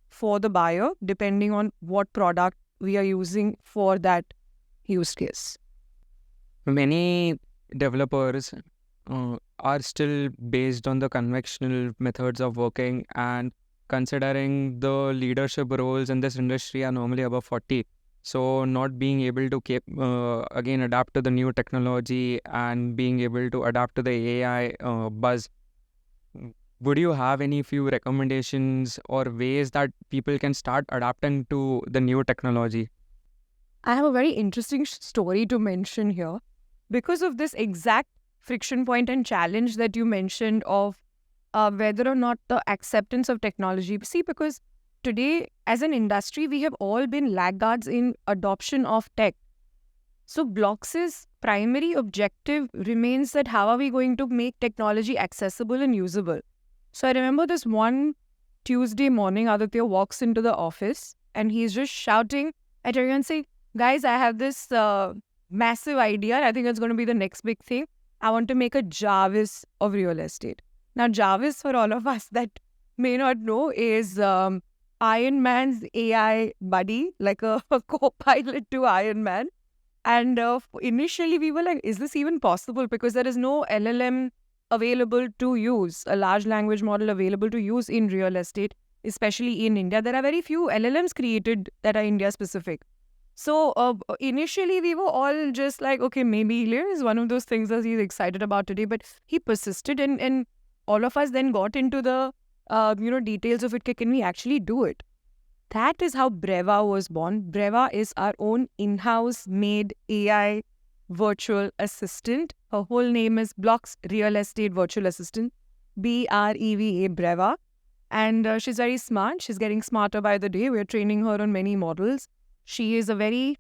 Speaker 2: for the buyer, depending on what product we are using for that use case.
Speaker 1: Many developers are still based on the conventional methods of working, and considering the leadership roles in this industry are normally above 40. So not being able to again adapt to the new technology and being able to adapt to the AI buzz. Would you have any few recommendations or ways that people can start adapting to the new technology?
Speaker 2: I have a very interesting story to mention here. Because of this exact friction point and challenge that you mentioned of whether or not the acceptance of technology. See, because today as an industry, we have all been laggards in adoption of tech. So Blox's primary objective remains that how are we going to make technology accessible and usable. So I remember this one Tuesday morning, Aditya walks into the office and he's just shouting at everyone saying, guys, I have this massive idea. I think it's going to be the next big thing. I want to make a Jarvis of real estate. Now, Jarvis, for all of us that may not know, is Iron Man's AI buddy, like a co-pilot to Iron Man. And initially we were like, is this even possible? Because there is no LLM available to use, a large language model available to use in real estate, especially in India. There are very few LLMs created that are India specific. So initially we were all just like, okay, maybe here is one of those things that he's excited about today. But he persisted, and all of us then got into the details of it. Can we actually do it? That is how Breva was born. Breva is our own in-house made AI virtual assistant. Her whole name is Blox Real Estate Virtual Assistant, BREVA, Breva. And she's very smart. She's getting smarter by the day. We're training her on many models. She is a very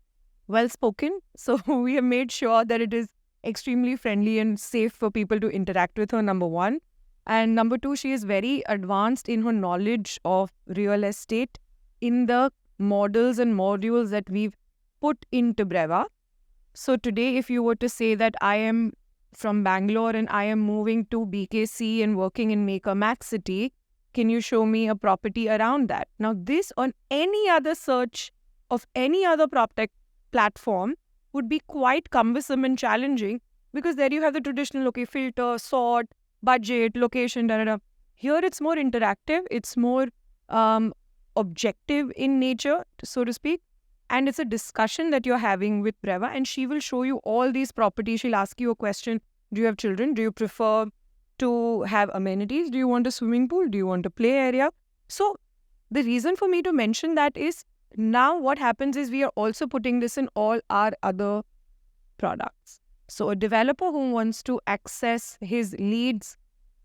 Speaker 2: well-spoken, so we have made sure that it is extremely friendly and safe for people to interact with her, number one. And number two, she is very advanced in her knowledge of real estate in the models and modules that we've put into Breva. So today, if you were to say that I am from Bangalore and I am moving to BKC and working in Maker Max City, can you show me a property around that? Now, this on any other search of any other PropTech platform would be quite cumbersome and challenging, because there you have the traditional, filter, sort, budget, location, Here it's more interactive, it's more objective in nature, so to speak. And it's a discussion that you're having with Breva, and she will show you all these properties. She'll ask you a question. Do you have children? Do you prefer to have amenities? Do you want a swimming pool? Do you want a play area? So the reason for me to mention that is, now what happens is we are also putting this in all our other products. So a developer who wants to access his leads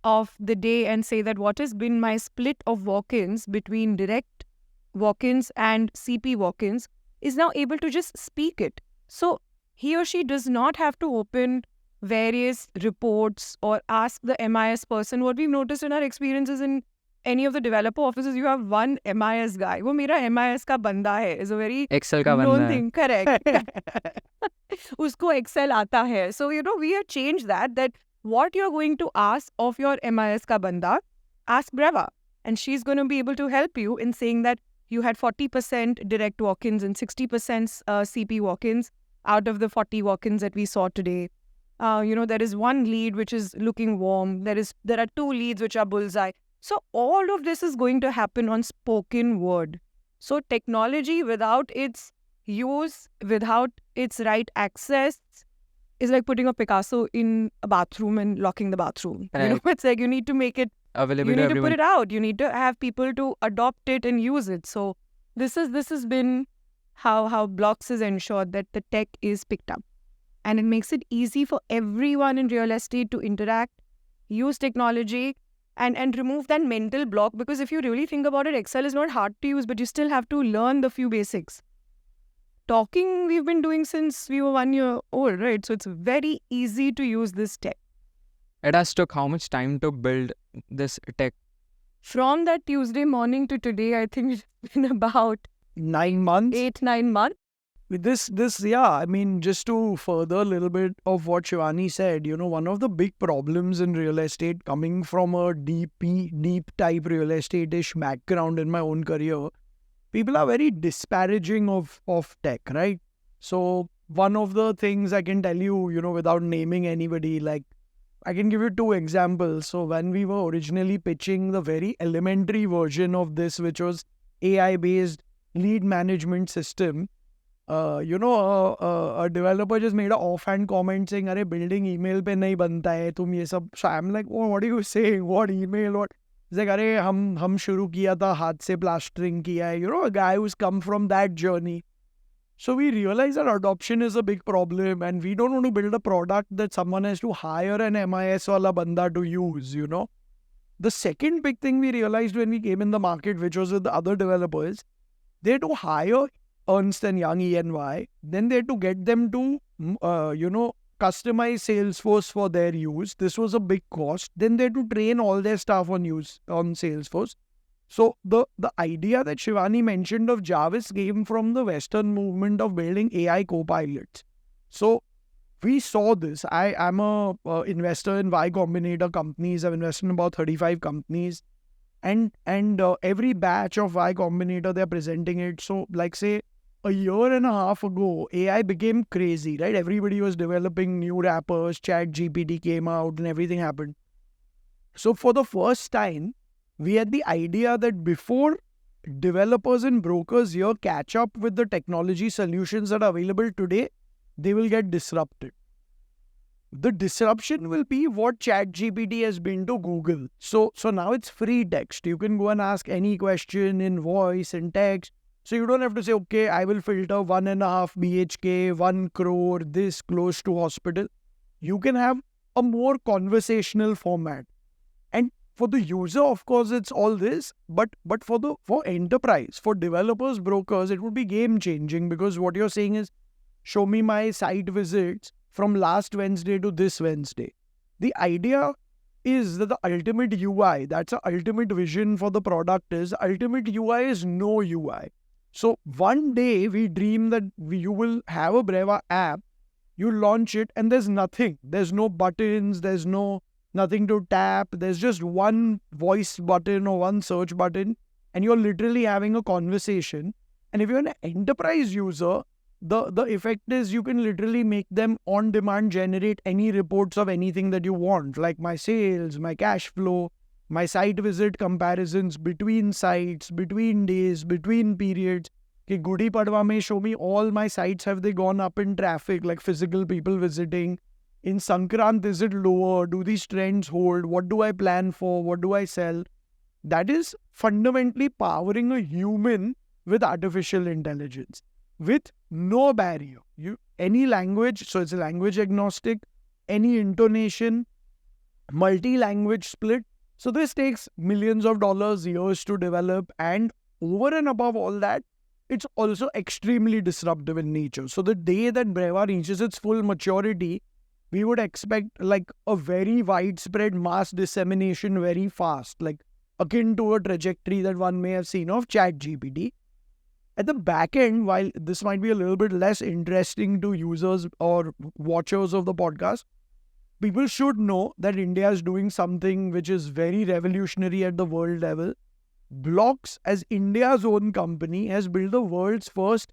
Speaker 2: of the day and say that what has been my split of walk-ins between direct walk-ins and CP walk-ins is now able to just speak it. So he or she does not have to open various reports or ask the MIS person. What we've noticed in our experiences in any of the developer offices, you have one MIS guy. वो मेरा MIS का बंदा है. Is a very
Speaker 1: Excel का
Speaker 2: known
Speaker 1: बंदा है.
Speaker 2: thing. Correct. उसको Excel आता है. So, we have changed that what you're going to ask of your MIS का बंदा, ask Breva. And she's going to be able to help you in saying that you had 40% direct walk-ins and 60% CP walk-ins out of the 40 walk-ins that we saw today. There is one lead which is looking warm. There are 2 leads which are bullseye. So all of this is going to happen on spoken word. So technology without its use, without its right access, is like putting a Picasso in a bathroom and locking the bathroom.
Speaker 1: Right.
Speaker 2: It's like you need to make it
Speaker 1: Available
Speaker 2: you
Speaker 1: to
Speaker 2: need to
Speaker 1: everyone.
Speaker 2: put it out. You need to have people to adopt it and use it. So this has been how Blocks has ensured that the tech is picked up. And it makes it easy for everyone in real estate to interact, use technology, and remove that mental block. Because if you really think about it, Excel is not hard to use, but you still have to learn the few basics. Talking, we've been doing since we were 1 year old, right? So it's very easy to use this tech.
Speaker 1: It has took how much time to build this tech?
Speaker 2: From that Tuesday morning to today, I think it's been about
Speaker 3: 9 months.
Speaker 2: 8-9 months.
Speaker 3: With this, yeah, I mean, just to further a little bit of what Shivani said, one of the big problems in real estate, coming from a deep type real estate-ish background in my own career, people are very disparaging of tech, right? So one of the things I can tell you, without naming anybody, like I can give you 2 examples. So when we were originally pitching the very elementary version of this, which was AI-based lead management system, a developer just made an offhand comment saying, "Arey, building email pe nahi banta hai, tum ye sab." So I'm like, "Oh, what are you saying? What email? What?" He's like, "Arey, hum shuru kiya tha, haath se plastering kiya hai." A guy who's come from that journey. So we realize that adoption is a big problem, and we don't want to build a product that someone has to hire an MIS wala banda to use, The second big thing we realized when we came in the market, which was with the other developers, they had to hire Ernst & Young, EY, then they had to get them to, customize Salesforce for their use. This was a big cost. Then they had to train all their staff on Salesforce. So the idea that Shivani mentioned of Jarvis came from the Western movement of building AI co-pilots. So we saw this. I'm a investor in Y Combinator companies. I've invested in about 35 companies. And every batch of Y Combinator, they're presenting it. So like say, a year and a half ago, AI became crazy, right? Everybody was developing new wrappers, ChatGPT came out and everything happened. So for the first time, we had the idea that before developers and brokers here catch up with the technology solutions that are available today, they will get disrupted. The disruption will be what ChatGPT has been to Google. So now it's free text. You can go and ask any question in voice and text. So you don't have to say, okay, I will filter 1.5 BHK, 1 crore, this close to hospital. You can have a more conversational format. And for the user, of course, it's all this. But for enterprise, for developers, brokers, it would be game changing, because what you're saying is, show me my site visits from last Wednesday to this Wednesday. The idea is that the ultimate UI, that's the ultimate vision for the product, is ultimate UI is no UI. So one day we dream that you will have a Breva app, you launch it and there's nothing. There's no buttons, there's nothing to tap. There's just one voice button or one search button, and you're literally having a conversation. And if you're an enterprise user, the effect is you can literally make them on demand generate any reports of anything that you want, like my sales, my cash flow, my site visit comparisons between sites, between days, between periods. Ki Gudi Padwa mein show me all my sites, have they gone up in traffic, like physical people visiting. In Sankrant, is it lower? Do these trends hold? What do I plan for? What do I sell? That is fundamentally powering a human with artificial intelligence, with no barrier. Any language, so it's a language agnostic, any intonation, multi-language split. So this takes millions of dollars, years to develop, and over and above all that, it's also extremely disruptive in nature. So the day that Breva reaches its full maturity, we would expect like a very widespread mass dissemination very fast, like akin to a trajectory that one may have seen of ChatGPT. At the back end, while this might be a little bit less interesting to users or watchers of the podcast, people should know that India is doing something which is very revolutionary at the world level. Blocks, as India's own company, has built the world's first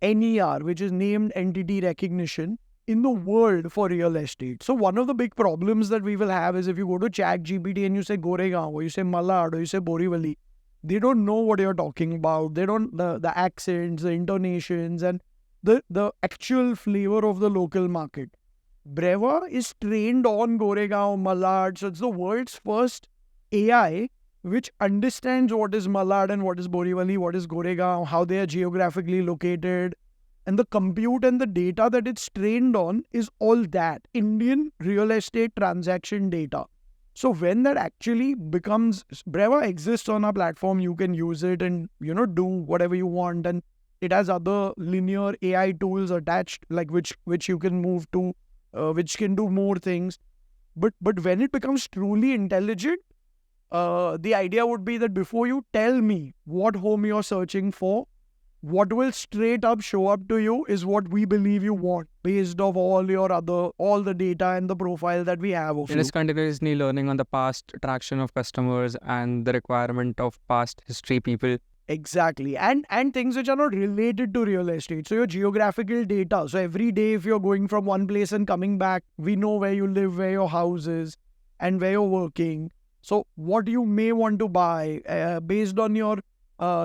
Speaker 3: NER, which is named entity recognition, in the world for real estate. So one of the big problems that we will have is if you go to ChatGPT and you say Goregaon, or you say Malad, or you say Borivali, they don't know what you're talking about. They don't, the accents, the intonations, and the actual flavor of the local market. Breva is trained on Goregaon, Malad, so it's the world's first AI which understands what is Malad and what is Borivali, what is Goregaon, how they are geographically located. And the compute and the data that it's trained on is all that Indian real estate transaction data. So when that actually becomes, Breva exists on our platform, you can use it and, do whatever you want. And it has other linear AI tools attached, like which you can move to, which can do more things. But when it becomes truly intelligent, the idea would be that before you tell me what home you're searching for, what will straight up show up to you is what we believe you want based off all the data and the profile that we have of
Speaker 1: It
Speaker 3: you.
Speaker 1: is continuously learning on the past attraction of customers and the requirement of past history people.
Speaker 3: Exactly. And things which are not related to real estate. So your geographical data. So every day if you're going from one place and coming back, we know where you live, where your house is, and where you're working. So what you may want to buy based on your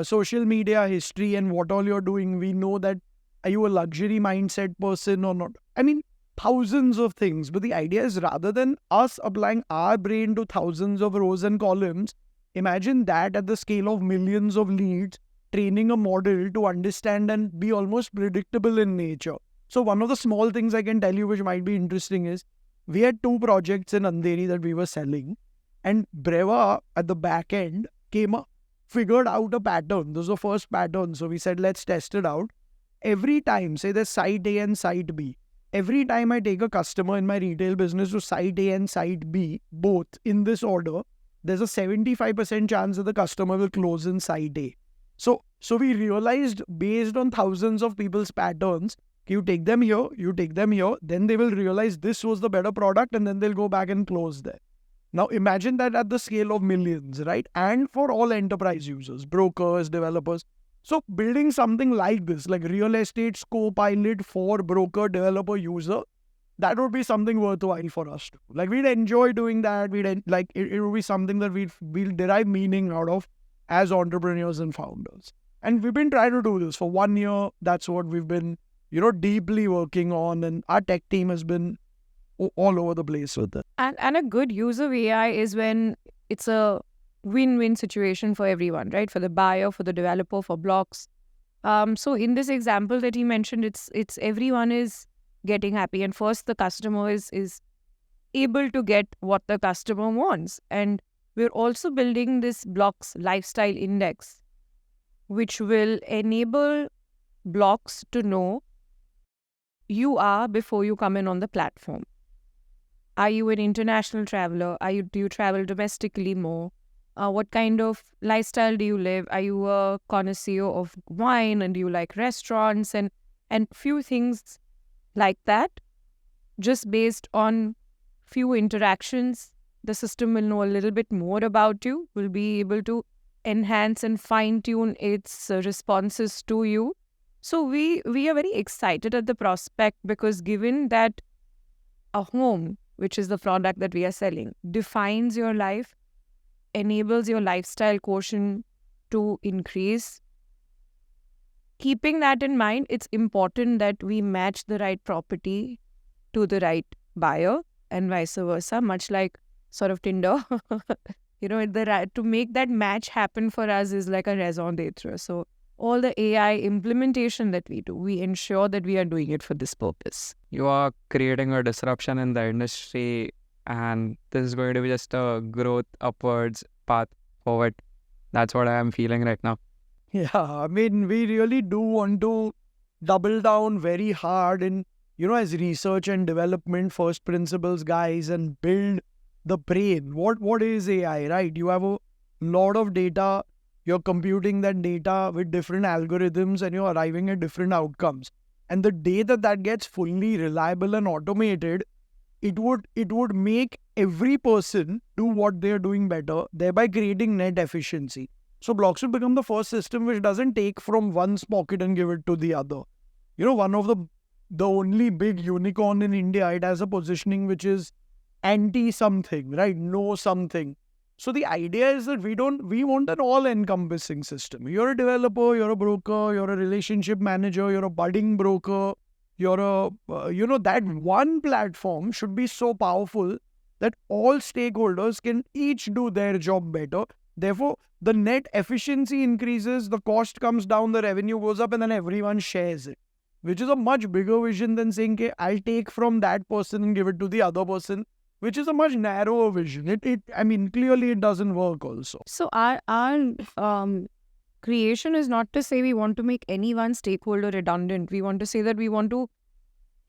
Speaker 3: social media history and what all you're doing, we know that are you a luxury mindset person or not? I mean, thousands of things. But the idea is rather than us applying our brain to thousands of rows and columns, imagine that at the scale of millions of leads, training a model to understand and be almost predictable in nature. So one of the small things I can tell you which might be interesting is we had 2 projects in Andheri that we were selling, and Breva at the back end figured out a pattern. This was the first pattern. So we said, let's test it out. Every time, say there's site A and site B. Every time I take a customer in my retail business to site A and site B, both in this order, there's a 75% chance that the customer will close in site A. So we realized based on thousands of people's patterns, you take them here, then they will realize this was the better product and then they'll go back and close there. Now imagine that at the scale of millions, right? And for all enterprise users, brokers, developers. So building something like this, like real estate co-pilot for broker, developer, user, that would be something worthwhile for us. Like we'd enjoy doing that. It would be something that we'll derive meaning out of as entrepreneurs and founders. And we've been trying to do this for 1 year. That's what we've been, deeply working on. And our tech team has been all over the place with it.
Speaker 2: And a good use of AI is when it's a win-win situation for everyone, right? For the buyer, for the developer, for blocks. So in this example that he mentioned, it's everyone is getting happy, and first the customer is able to get what the customer wants. And we're also building this blocks lifestyle index, which will enable blocks to know you are before you come in on the platform. Are you an international traveler? Do you travel domestically more? What kind of lifestyle do you live? Are you a connoisseur of wine, and do you like restaurants and few things like that? Just based on few interactions, the system will know a little bit more about you, will be able to enhance and fine-tune its responses to you. So we are very excited at the prospect, because given that a home, which is the product that we are selling, defines your life, enables your lifestyle quotient to increase. Keeping that in mind, it's important that we match the right property to the right buyer and vice versa, much like sort of Tinder. To make that match happen for us is like a raison d'etre. So all the AI implementation that we do, we ensure that we are doing it for this purpose.
Speaker 1: You are creating a disruption in the industry, and this is going to be just a growth upwards path forward. That's what I am feeling right now.
Speaker 3: Yeah, I mean, we really do want to double down very hard in, as research and development first principles guys, and build the brain. What is AI, right? You have a lot of data, you're computing that data with different algorithms, and you're arriving at different outcomes. And the day that gets fully reliable and automated, it would make every person do what they're doing better, thereby creating net efficiency. So Blocks will become the first system which doesn't take from one's pocket and give it to the other. One of the only big unicorn in India, it has a positioning which is anti-something, right? No something. So the idea is that we want an all-encompassing system. You're a developer, you're a broker, you're a relationship manager, you're a budding broker, you're that one platform should be so powerful that all stakeholders can each do their job better Therefore, the net efficiency increases, the cost comes down, the revenue goes up, and then everyone shares it, which is a much bigger vision than saying, okay, I'll take from that person and give it to the other person, which is a much narrower vision. I mean, clearly it doesn't work also.
Speaker 2: So our creation is not to say we want to make any one stakeholder redundant. We want to say that we want to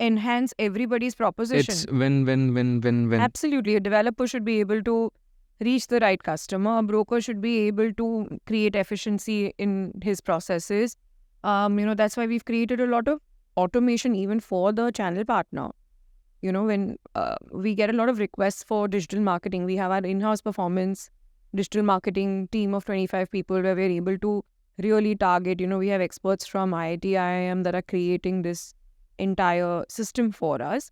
Speaker 2: enhance everybody's proposition.
Speaker 1: It's win.
Speaker 2: Absolutely. A developer should be able to reach the right customer. A broker should be able to create efficiency in his processes. That's why we've created a lot of automation even for the channel partner. When we get a lot of requests for digital marketing, we have our in-house performance digital marketing team of 25 people where we're able to really target. We have experts from IIT, IIM that are creating this entire system for us.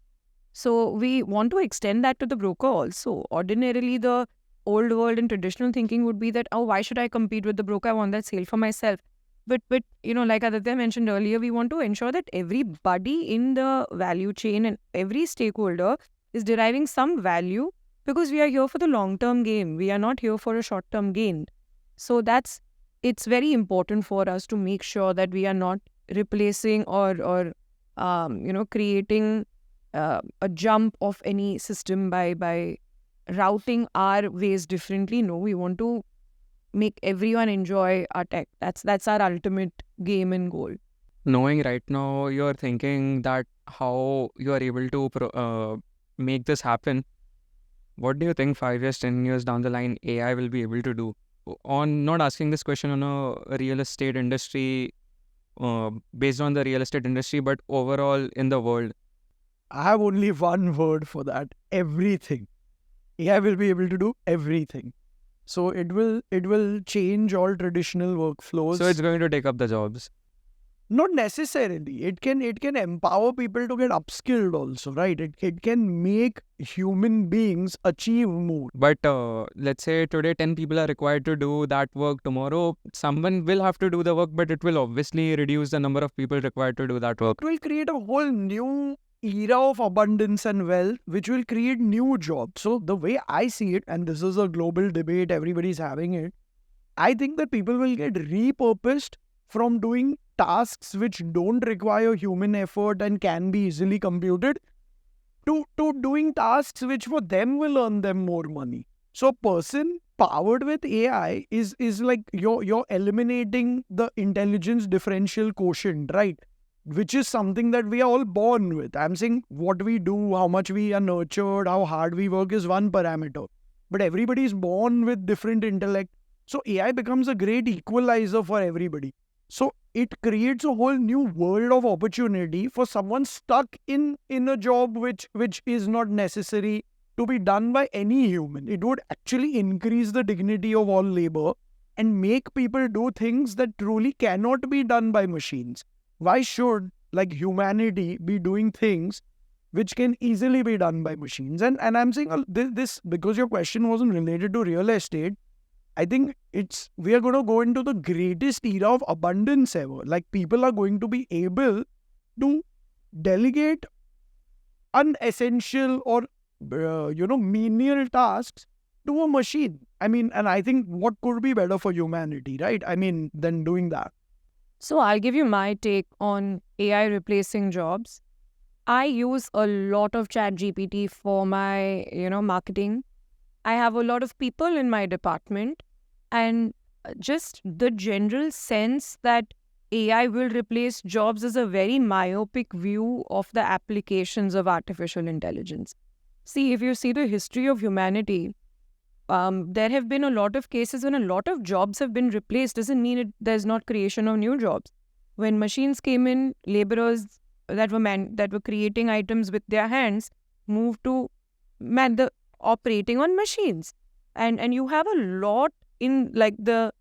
Speaker 2: So we want to extend that to the broker also. Ordinarily, the old world and traditional thinking would be that, oh, why should I compete with the broker? I want that sale for myself. But like Aditya mentioned earlier, we want to ensure that everybody in the value chain and every stakeholder is deriving some value, because we are here for the long-term game. We are not here for a short-term gain. So it's very important for us to make sure that we are not replacing or creating a jump of any system by routing our ways differently. No, we want to make everyone enjoy our tech. That's our ultimate game and goal.
Speaker 1: Knowing right now you're thinking that how you are able to make this happen, what do you think 5 years, 10 years down the line AI will be able to do? On not asking this question on a real estate industry, based on the real estate industry, but overall in the world.
Speaker 3: I have only one word for that: everything. AI will be able to do everything. So it will change all traditional workflows.
Speaker 1: So it's going to take up the jobs.
Speaker 3: Not necessarily. It can empower people to get upskilled also, right? It can make human beings achieve more.
Speaker 1: But let's say today 10 people are required to do that work. Tomorrow someone will have to do the work, but it will obviously reduce the number of people required to do that work.
Speaker 3: It will create a whole new era of abundance and wealth, which will create new jobs. So the way I see it, and this is a global debate, everybody's having it, I think that people will get repurposed from doing tasks which don't require human effort and can be easily computed to doing tasks which for them will earn them more money. So a person powered with AI is like you're eliminating the intelligence differential quotient, right? Which is something that we are all born with. I'm saying what we do, how much we are nurtured, how hard we work is one parameter. But everybody is born with different intellect. So AI becomes a great equalizer for everybody. So it creates a whole new world of opportunity for someone stuck in a job which is not necessary to be done by any human. It would actually increase the dignity of all labor and make people do things that truly cannot be done by machines. Why should humanity be doing things which can easily be done by machines? And I'm saying this because your question wasn't related to real estate. I think we are going to go into the greatest era of abundance ever. Like, people are going to be able to delegate unessential or menial tasks to a machine. I mean, and I think what could be better for humanity, right? I mean, than doing that.
Speaker 2: So I'll give you my take on AI replacing jobs. I use a lot of ChatGPT for my, marketing. I have a lot of people in my department, and just the general sense that AI will replace jobs is a very myopic view of the applications of artificial intelligence. See, if you see the history of humanity, there have been a lot of cases when a lot of jobs have been replaced. Doesn't mean there's not creation of new jobs. When machines came in, laborers that were creating items with their hands moved to the operating on machines, and you have a lot in the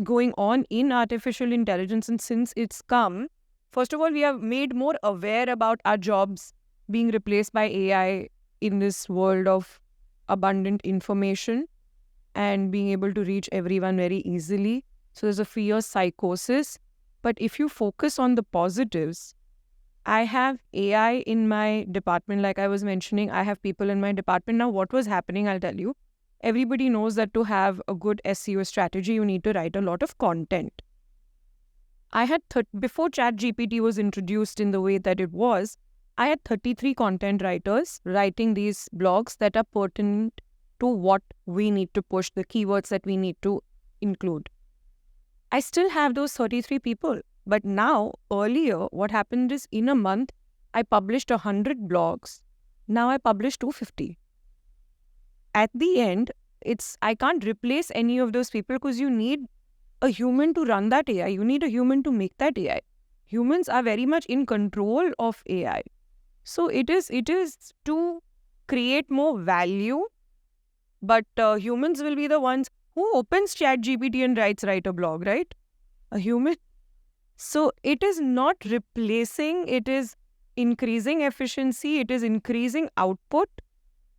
Speaker 2: going on in artificial intelligence. And since it's come, first of all, we have made more aware about our jobs being replaced by AI in this world of abundant information and being able to reach everyone very easily. So there's a fear psychosis. But if you focus on the positives, I have AI in my department. Like I was mentioning, I have people in my department. Now, what was happening, I'll tell you. everybody knows that to have a good SEO strategy, you need to write a lot of content. I had before ChatGPT was introduced in the way that it was, I had 33 content writers writing these blogs that are pertinent to what we need to push, the keywords that we need to include. I still have those 33 people. But now, earlier, what happened is in a month, I published 100 blogs. Now I publish 250. At the end, I can't replace any of those people because you need a human to run that AI. You need a human to make that AI. Humans are very much in control of AI. So it is to create more value, but humans will be the ones who opens ChatGPT and write a blog, right? A human. So it is not replacing, it is increasing efficiency, it is increasing output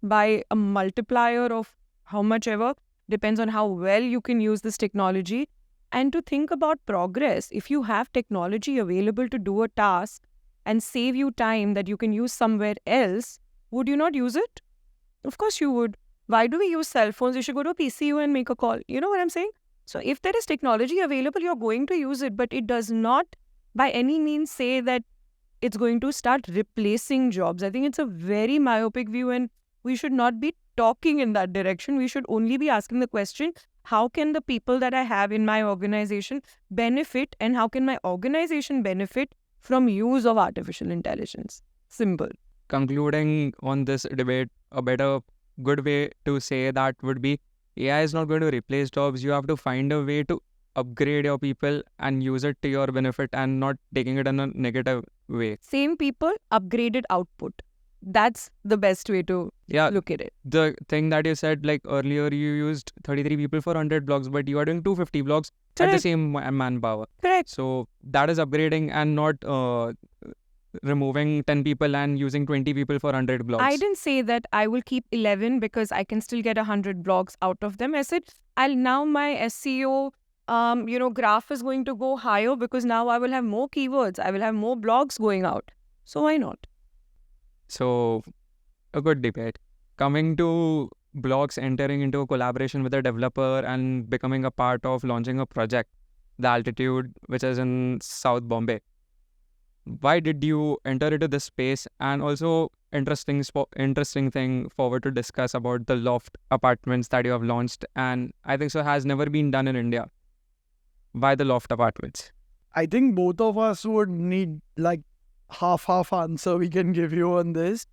Speaker 2: by a multiplier of how much ever, depends on how well you can use this technology. And to think about progress, if you have technology available to do a task and save you time that you can use somewhere else, would you not use it? Of course you would. Why do we use cell phones? You should go to a PCU and make a call. You know what I'm saying? So if there is technology available, you're going to use it, but it does not by any means say that it's going to start replacing jobs. I think it's a very myopic view and we should not be talking in that direction. We should only be asking the question, how can the people that I have in my organization benefit and how can my organization benefit from use of artificial intelligence? Simple.
Speaker 1: Concluding on this debate, good way to say that would be AI is not going to replace jobs. You have to find a way to upgrade your people and use it to your benefit and not taking it in a negative way.
Speaker 2: Same people, upgraded output. That's the best way to look at it.
Speaker 1: The thing that you said, like earlier, you used 33 people for 100 blogs, but you are doing 250 blogs at the same manpower.
Speaker 2: Correct.
Speaker 1: So that is upgrading and not removing 10 people and using 20 people for 100 blogs.
Speaker 2: I didn't say that I will keep 11 because I can still get 100 blogs out of them. I said, now my SEO graph is going to go higher because now I will have more keywords. I will have more blogs going out. So why not?
Speaker 1: So a good debate. Coming to blogs entering into a collaboration with a developer and becoming a part of launching a project, The Altitude, which is in South Bombay. Why did you enter into this space? And also interesting thing forward to discuss about the loft apartments that you have launched, and I think so has never been done in India. Why the loft apartments?
Speaker 3: I think both of us would need like half answer we can give you on this.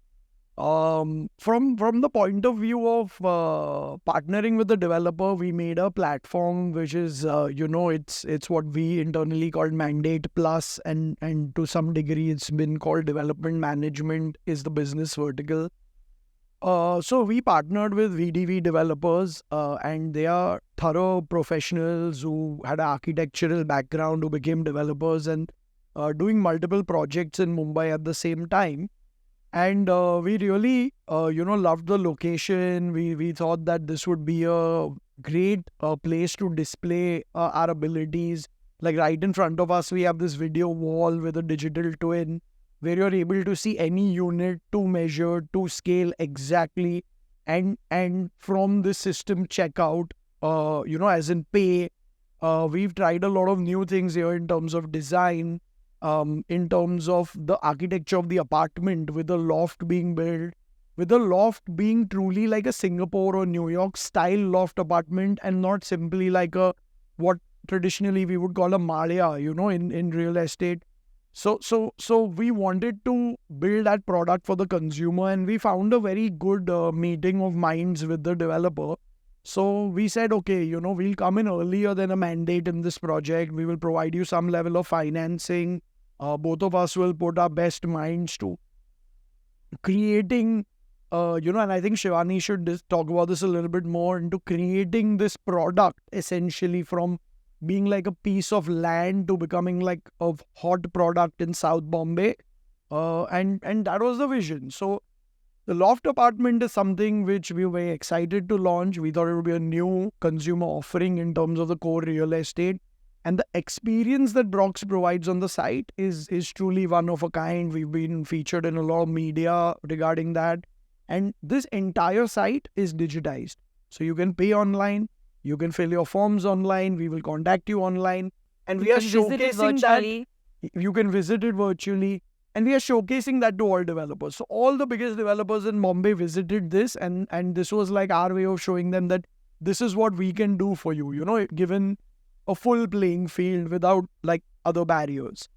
Speaker 3: From the point of view of partnering with the developer, we made a platform which is it's what we internally called Mandate Plus, and to some degree it's been called Development Management is the business vertical. So we partnered with VDV developers, and they are thorough professionals who had an architectural background who became developers and doing multiple projects in Mumbai at the same time. And we really, loved the location. We thought that this would be a great place to display our abilities. Like right in front of us, we have this video wall with a digital twin where you're able to see any unit to measure, to scale exactly. And from this system checkout, as in pay, we've tried a lot of new things here in terms of design. In terms of the architecture of the apartment, with the loft being built, with the loft being truly like a Singapore or New York style loft apartment and not simply like what traditionally we would call a Madia, in real estate. So we wanted to build that product for the consumer, and we found a very good meeting of minds with the developer. So we said, okay, we'll come in earlier than a mandate in this project. We will provide you some level of financing. Both of us will put our best minds to creating, and I think Shivani should talk about this a little bit more, into creating this product essentially from being like a piece of land to becoming like a hot product in South Bombay. And that was the vision. So the loft apartment is something which we were very excited to launch. We thought it would be a new consumer offering in terms of the core real estate. And the experience that Brox provides on the site is truly one of a kind. We've been featured in a lot of media regarding that. And this entire site is digitized. So you can pay online, you can fill your forms online, we will contact you online, and we are showcasing that. You can visit it virtually, and we are showcasing that to all developers. So all the biggest developers in Bombay visited this, and this was like our way of showing them that this is what we can do for you, you know, given a full playing field without like other barriers.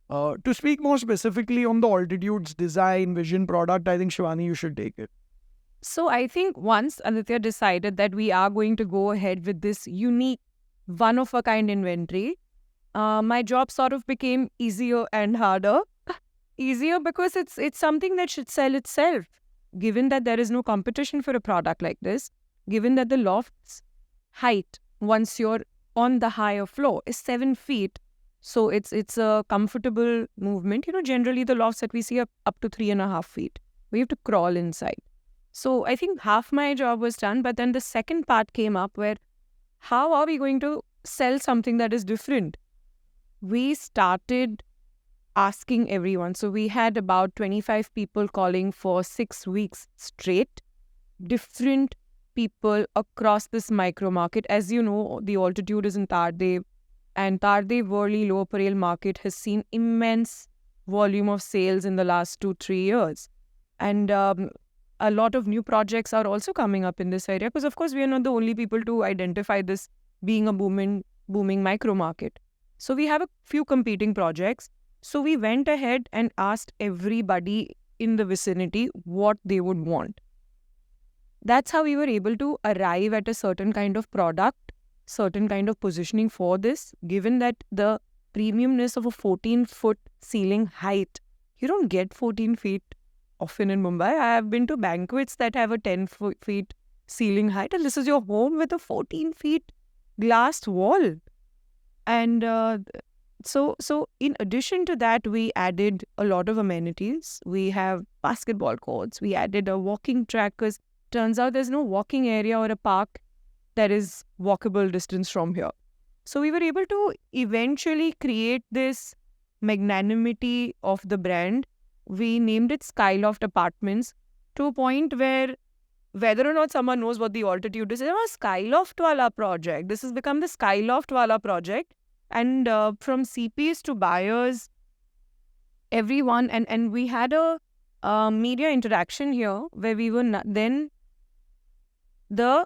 Speaker 3: To speak more specifically on the Altitude's design, vision, product, I think Shivani, you should take it.
Speaker 2: So I think once Aditya decided that we are going to go ahead with this unique, one-of-a-kind inventory, my job sort of became easier and harder. Easier because it's something that should sell itself. Given that there is no competition for a product like this, given that the loft's height, once you're on the higher floor, is 7 feet, so it's a comfortable movement. You know, generally the lofts that we see are up to 3.5 feet. We have to crawl inside. So I think half my job was done, but then the second part came up where how are we going to sell something that is different? We started asking everyone. So we had about 25 people calling for 6 weeks straight, different people across this micro market. As you know, the Altitude is in Tardev, and Tardev Worli Lower Parel market has seen immense volume of sales in the last 2-3 years. And a lot of new projects are also coming up in this area because, of course, we are not the only people to identify this being a booming micro market. So we have a few competing projects. So we went ahead and asked everybody in the vicinity what they would want. That's how we were able to arrive at a certain kind of product, certain kind of positioning for this, given that the premiumness of a 14-foot ceiling height. You don't get 14 feet often in Mumbai. I have been to banquets that have a 10-feet ceiling height, and this is your home with a 14-feet glass wall. And so in addition to that, we added a lot of amenities. We have basketball courts. We added a walking track because turns out there's no walking area or a park that is walkable distance from here. So we were able to eventually create this magnanimity of the brand. We named it Skyloft Apartments to a point where whether or not someone knows what the Altitude is, it's a Skyloft Wala project. This has become the Skyloft Wala project. And from CPs to buyers, everyone, and we had a media interaction here where we were then the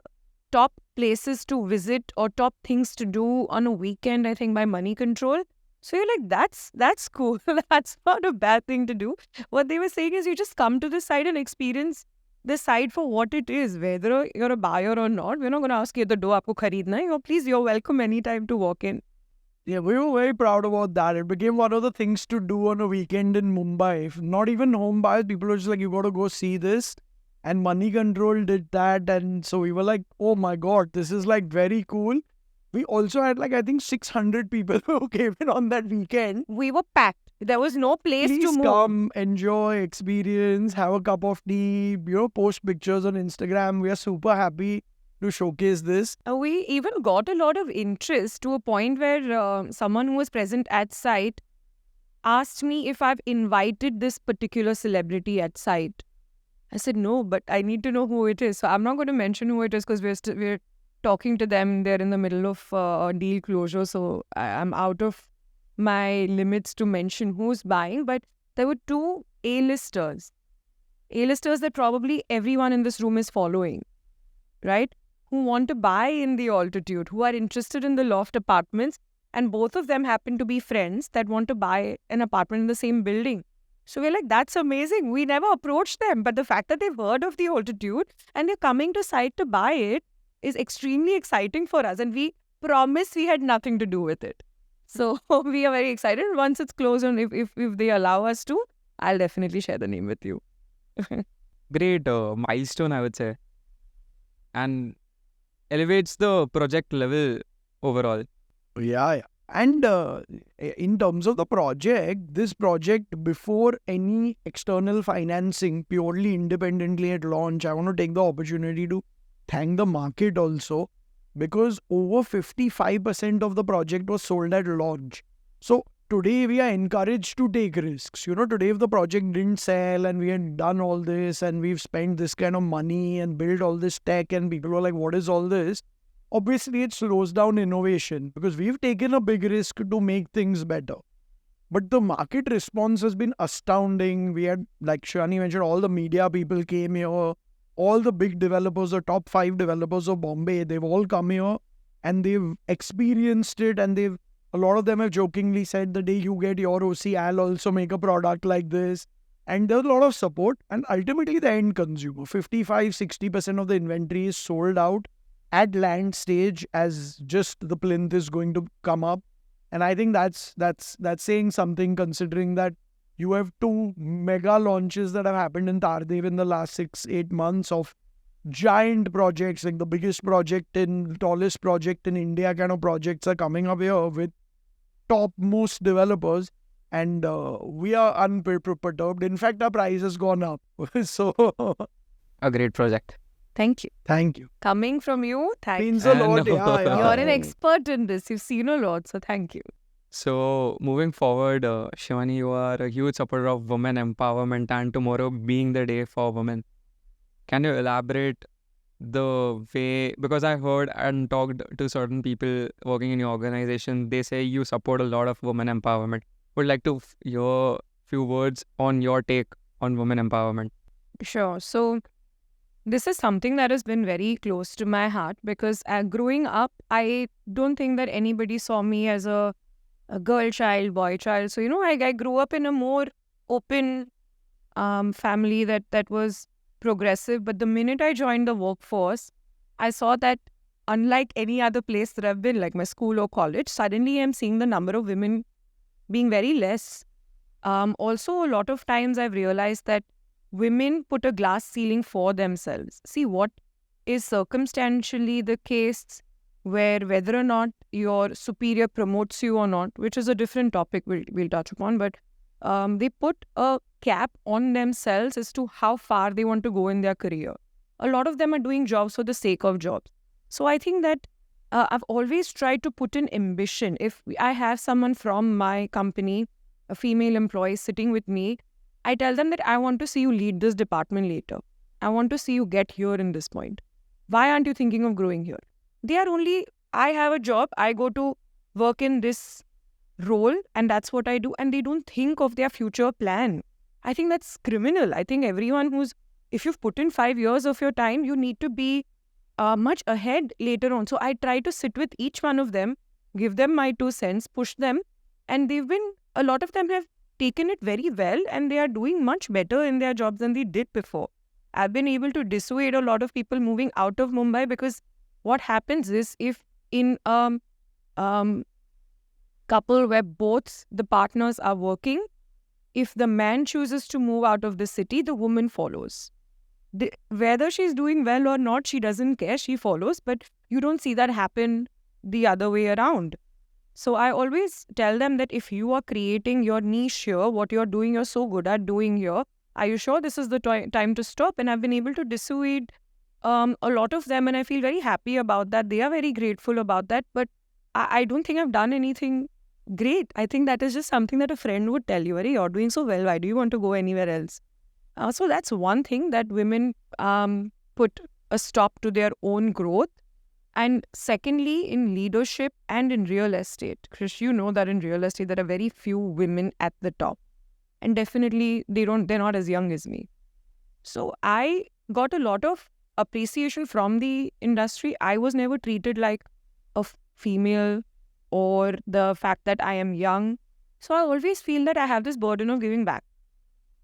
Speaker 2: top places to visit or top things to do on a weekend, I think, by Money Control. So you're like, that's cool. That's not a bad thing to do. What they were saying is you just come to the site and experience the site for what it is, whether you're a buyer or not. We're not going to ask you the door, aapko khareedna hai. Please, you're welcome anytime to walk in.
Speaker 3: Yeah, we were very proud about that. It became one of the things to do on a weekend in Mumbai. If not even home buyers, people were just like, you got to go see this. And Money Control did that. And so we were like, oh my God, this is like very cool. We also had like, I think 600 people who came in on that weekend.
Speaker 2: We were packed. There was no place
Speaker 3: Please
Speaker 2: to move.
Speaker 3: Come, enjoy, experience, have a cup of tea, post pictures on Instagram. We are super happy to showcase this.
Speaker 2: We even got a lot of interest to a point where someone who was present at site asked me if I've invited this particular celebrity at site. I said no, but I need to know who it is. So I'm not going to mention who it is because we're talking to them. They're in the middle of a deal closure, so I'm out of my limits to mention who's buying. But there were 2 A-listers that probably everyone in this room is following, right? Who want to buy in the Altitude, who are interested in the loft apartments, and both of them happen to be friends that want to buy an apartment in the same building. So we're like, that's amazing. We never approached them, but the fact that they've heard of the Altitude and they're coming to site to buy it is extremely exciting for us, and we promise we had nothing to do with it. So we are very excited. Once it's closed, and if they allow us to, I'll definitely share the name with you.
Speaker 1: Great milestone, I would say. And elevates the project level overall.
Speaker 3: Yeah. And in terms of the project, this project, before any external financing, purely independently at launch, I want to take the opportunity to thank the market also, because over 55% of the project was sold at launch. So today we are encouraged to take risks. Today if the project didn't sell and we had done all this and we've spent this kind of money and built all this tech and people were like, what is all this? Obviously, it slows down innovation because we've taken a big risk to make things better. But the market response has been astounding. We had, like Shivani mentioned, all the media people came here, all the big developers, the top 5 developers of Bombay, they've all come here and they've experienced it, and a lot of them have jokingly said, the day you get your OC, I'll also make a product like this. And there's a lot of support, and ultimately the end consumer, 55-60% of the inventory is sold out at land stage as just the plinth is going to come up. And I think that's saying something, considering that you have 2 mega launches that have happened in Tardev in the last 6-8 months of giant projects, like the biggest project in, tallest project in India kind of projects are coming up here with topmost developers, and we are unperturbed. In fact, our price has gone up. So,
Speaker 1: A great project.
Speaker 2: Thank you.
Speaker 3: thank you.
Speaker 2: Coming from you, thank you.
Speaker 3: Means a lot.
Speaker 1: No.
Speaker 3: Yeah.
Speaker 2: You're an expert in this. You've seen a lot, so thank you.
Speaker 1: So moving forward, Shivani, you are a huge supporter of women empowerment and tomorrow being the day for women. Can you elaborate the way, because I heard and talked to certain people working in your organization, they say you support a lot of women empowerment. Would like to hear few words on your take on women empowerment.
Speaker 2: Sure. So this is something that has been very close to my heart because growing up, I don't think that anybody saw me as a girl child, boy child. So, I grew up in a more open family that was progressive. But the minute I joined the workforce, I saw that unlike any other place that I've been, like my school or college, suddenly I'm seeing the number of women being very less. Also, a lot of times I've realized that women put a glass ceiling for themselves. See, what is circumstantially the case where whether or not your superior promotes you or not, which is a different topic we'll touch upon, but they put a cap on themselves as to how far they want to go in their career. A lot of them are doing jobs for the sake of jobs. So I think that I've always tried to put in ambition. If I have someone from my company, a female employee sitting with me, I tell them that I want to see you lead this department later. I want to see you get here in this point. Why aren't you thinking of growing here? They are only, I have a job, I go to work in this role and that's what I do, and they don't think of their future plan. I think that's criminal. I think everyone if you've put in 5 years of your time, you need to be much ahead later on. So I try to sit with each one of them, give them my 2 cents, push them, and a lot of them have taken it very well and they are doing much better in their jobs than they did before. I've been able to dissuade a lot of people moving out of Mumbai because what happens is, if in a couple where both the partners are working, if the man chooses to move out of the city, the woman follows. Whether she's doing well or not, she doesn't care, she follows, but you don't see that happen the other way around. So I always tell them that if you are creating your niche here, what you're doing, you're so good at doing here, are you sure this is the time to stop? And I've been able to dissuade a lot of them, and I feel very happy about that. They are very grateful about that, but I don't think I've done anything great. I think that is just something that a friend would tell you, you're doing so well, why do you want to go anywhere else? So that's one thing, that women put a stop to their own growth. And secondly, in leadership and in real estate, Krish, you know that in real estate there are very few women at the top, and definitely they're not as young as me. So I got a lot of appreciation from the industry. I was never treated like a female or the fact that I am young. So I always feel that I have this burden of giving back.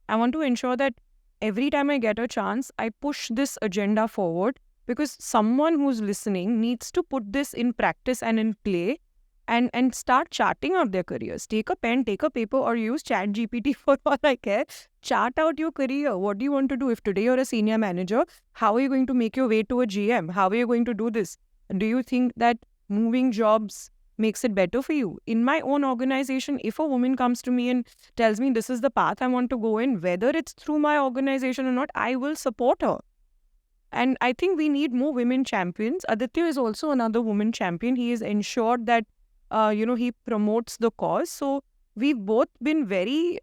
Speaker 2: I want to ensure that every time I get a chance, I push this agenda forward, because someone who's listening needs to put this in practice and in play and start charting out their careers. Take a pen, take a paper, or use ChatGPT for all I care. Chart out your career. What do you want to do? If today you're a senior manager, how are you going to make your way to a GM? How are you going to do this? Do you think that moving jobs makes it better for you? In my own organization, if a woman comes to me and tells me this is the path I want to go in, whether it's through my organization or not, I will support her. And I think we need more women champions. Aditya is also another woman champion. He is ensured that, he promotes the cause. So we've both been very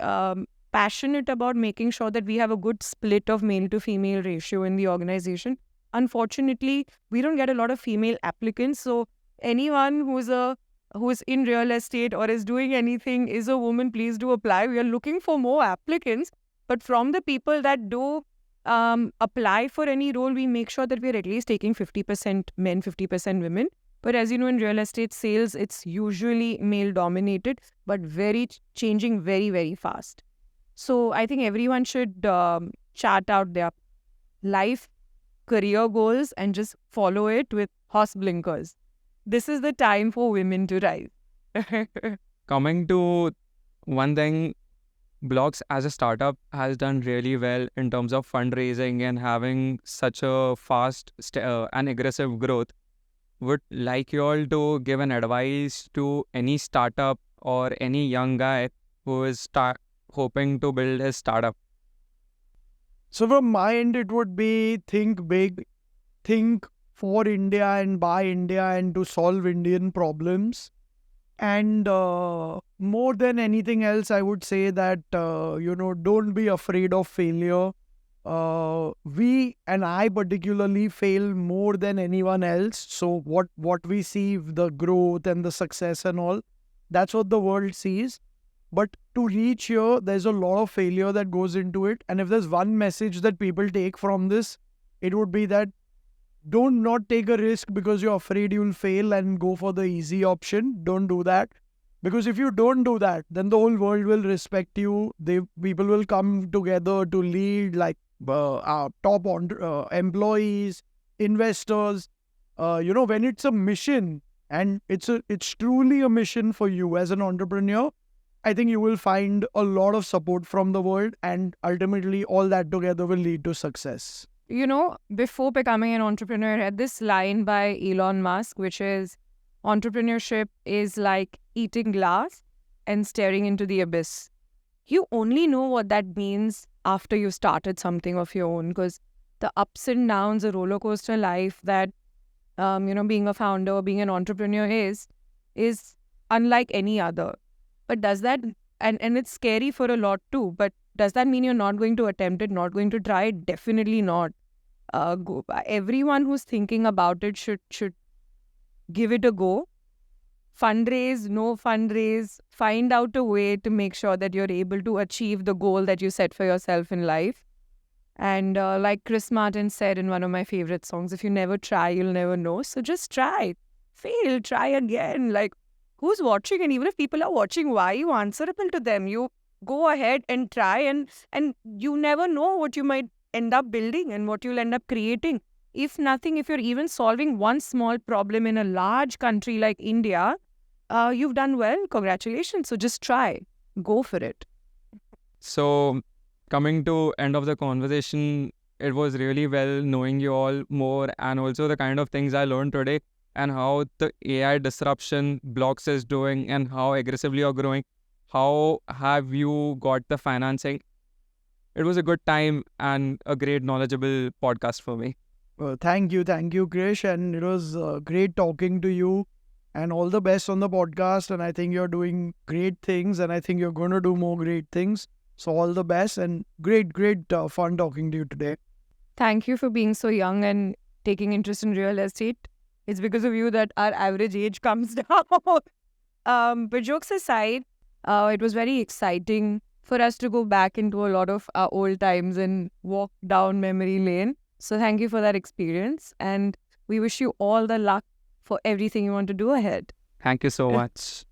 Speaker 2: passionate about making sure that we have a good split of male to female ratio in the organization. Unfortunately, we don't get a lot of female applicants. So anyone who's in real estate or is doing anything is a woman, please do apply. We are looking for more applicants. But from the people that do apply for any role, we make sure that we're at least taking 50% men, 50% women. But as you know, in real estate sales, it's usually male dominated, but changing very, very fast. So I think everyone should chart out their life, career goals and just follow it with horse blinkers. This is the time for women to rise.
Speaker 1: Coming to one thing, Blocks as a startup has done really well in terms of fundraising and having such a fast and aggressive growth. Would like you all to give an advice to any startup or any young guy who is hoping to build his startup?
Speaker 3: So from my end, it would be think big, think for India and by India and to solve Indian problems. And more than anything else, I would say that, don't be afraid of failure. We and I particularly fail more than anyone else. So what we see, the growth and the success and all, that's what the world sees. But to reach here, there's a lot of failure that goes into it. And if there's one message that people take from this, it would be that don't not take a risk because you're afraid you'll fail and go for the easy option. Don't do that. Because if you don't do that, then the whole world will respect you. People will come together to lead, like our top employees, investors. When it's a mission and it's truly a mission for you as an entrepreneur, I think you will find a lot of support from the world, and ultimately all that together will lead to success.
Speaker 2: Before becoming an entrepreneur, I had this line by Elon Musk, which is, entrepreneurship is like eating glass and staring into the abyss. You only know what that means after you started something of your own, because the ups and downs, a roller coaster life that, being a founder, being an entrepreneur is unlike any other. But does that, and it's scary for a lot too, but does that mean you're not going to attempt it, not going to try it? Definitely not. Everyone who's thinking about it should give it a go. Fundraise, no fundraise, find out a way to make sure that you're able to achieve the goal that you set for yourself in life. And like Chris Martin said in one of my favorite songs, if you never try, you'll never know. So just try, fail, try again. Like, who's watching? And even if people are watching, why are you answerable to them? You go ahead and try, and you never know what you might end up building and what you'll end up creating. If nothing, if you're even solving one small problem in a large country like India, you've done well. Congratulations. So just try. Go for it.
Speaker 1: So coming to end of the conversation, it was really well knowing you all more, and also the kind of things I learned today and how the AI disruption Blocks is doing and how aggressively you're growing. How have you got the financing? It was a good time and a great knowledgeable podcast for me.
Speaker 3: Thank you, Krish. And it was great talking to you, and all the best on the podcast. And I think you're doing great things, and I think you're going to do more great things. So all the best, and great fun talking to you today.
Speaker 2: Thank you for being so young and taking interest in real estate. It's because of you that our average age comes down. But jokes aside, it was very exciting for us to go back into a lot of our old times and walk down memory lane. So thank you for that experience. And we wish you all the luck for everything you want to do ahead.
Speaker 1: Thank you so much.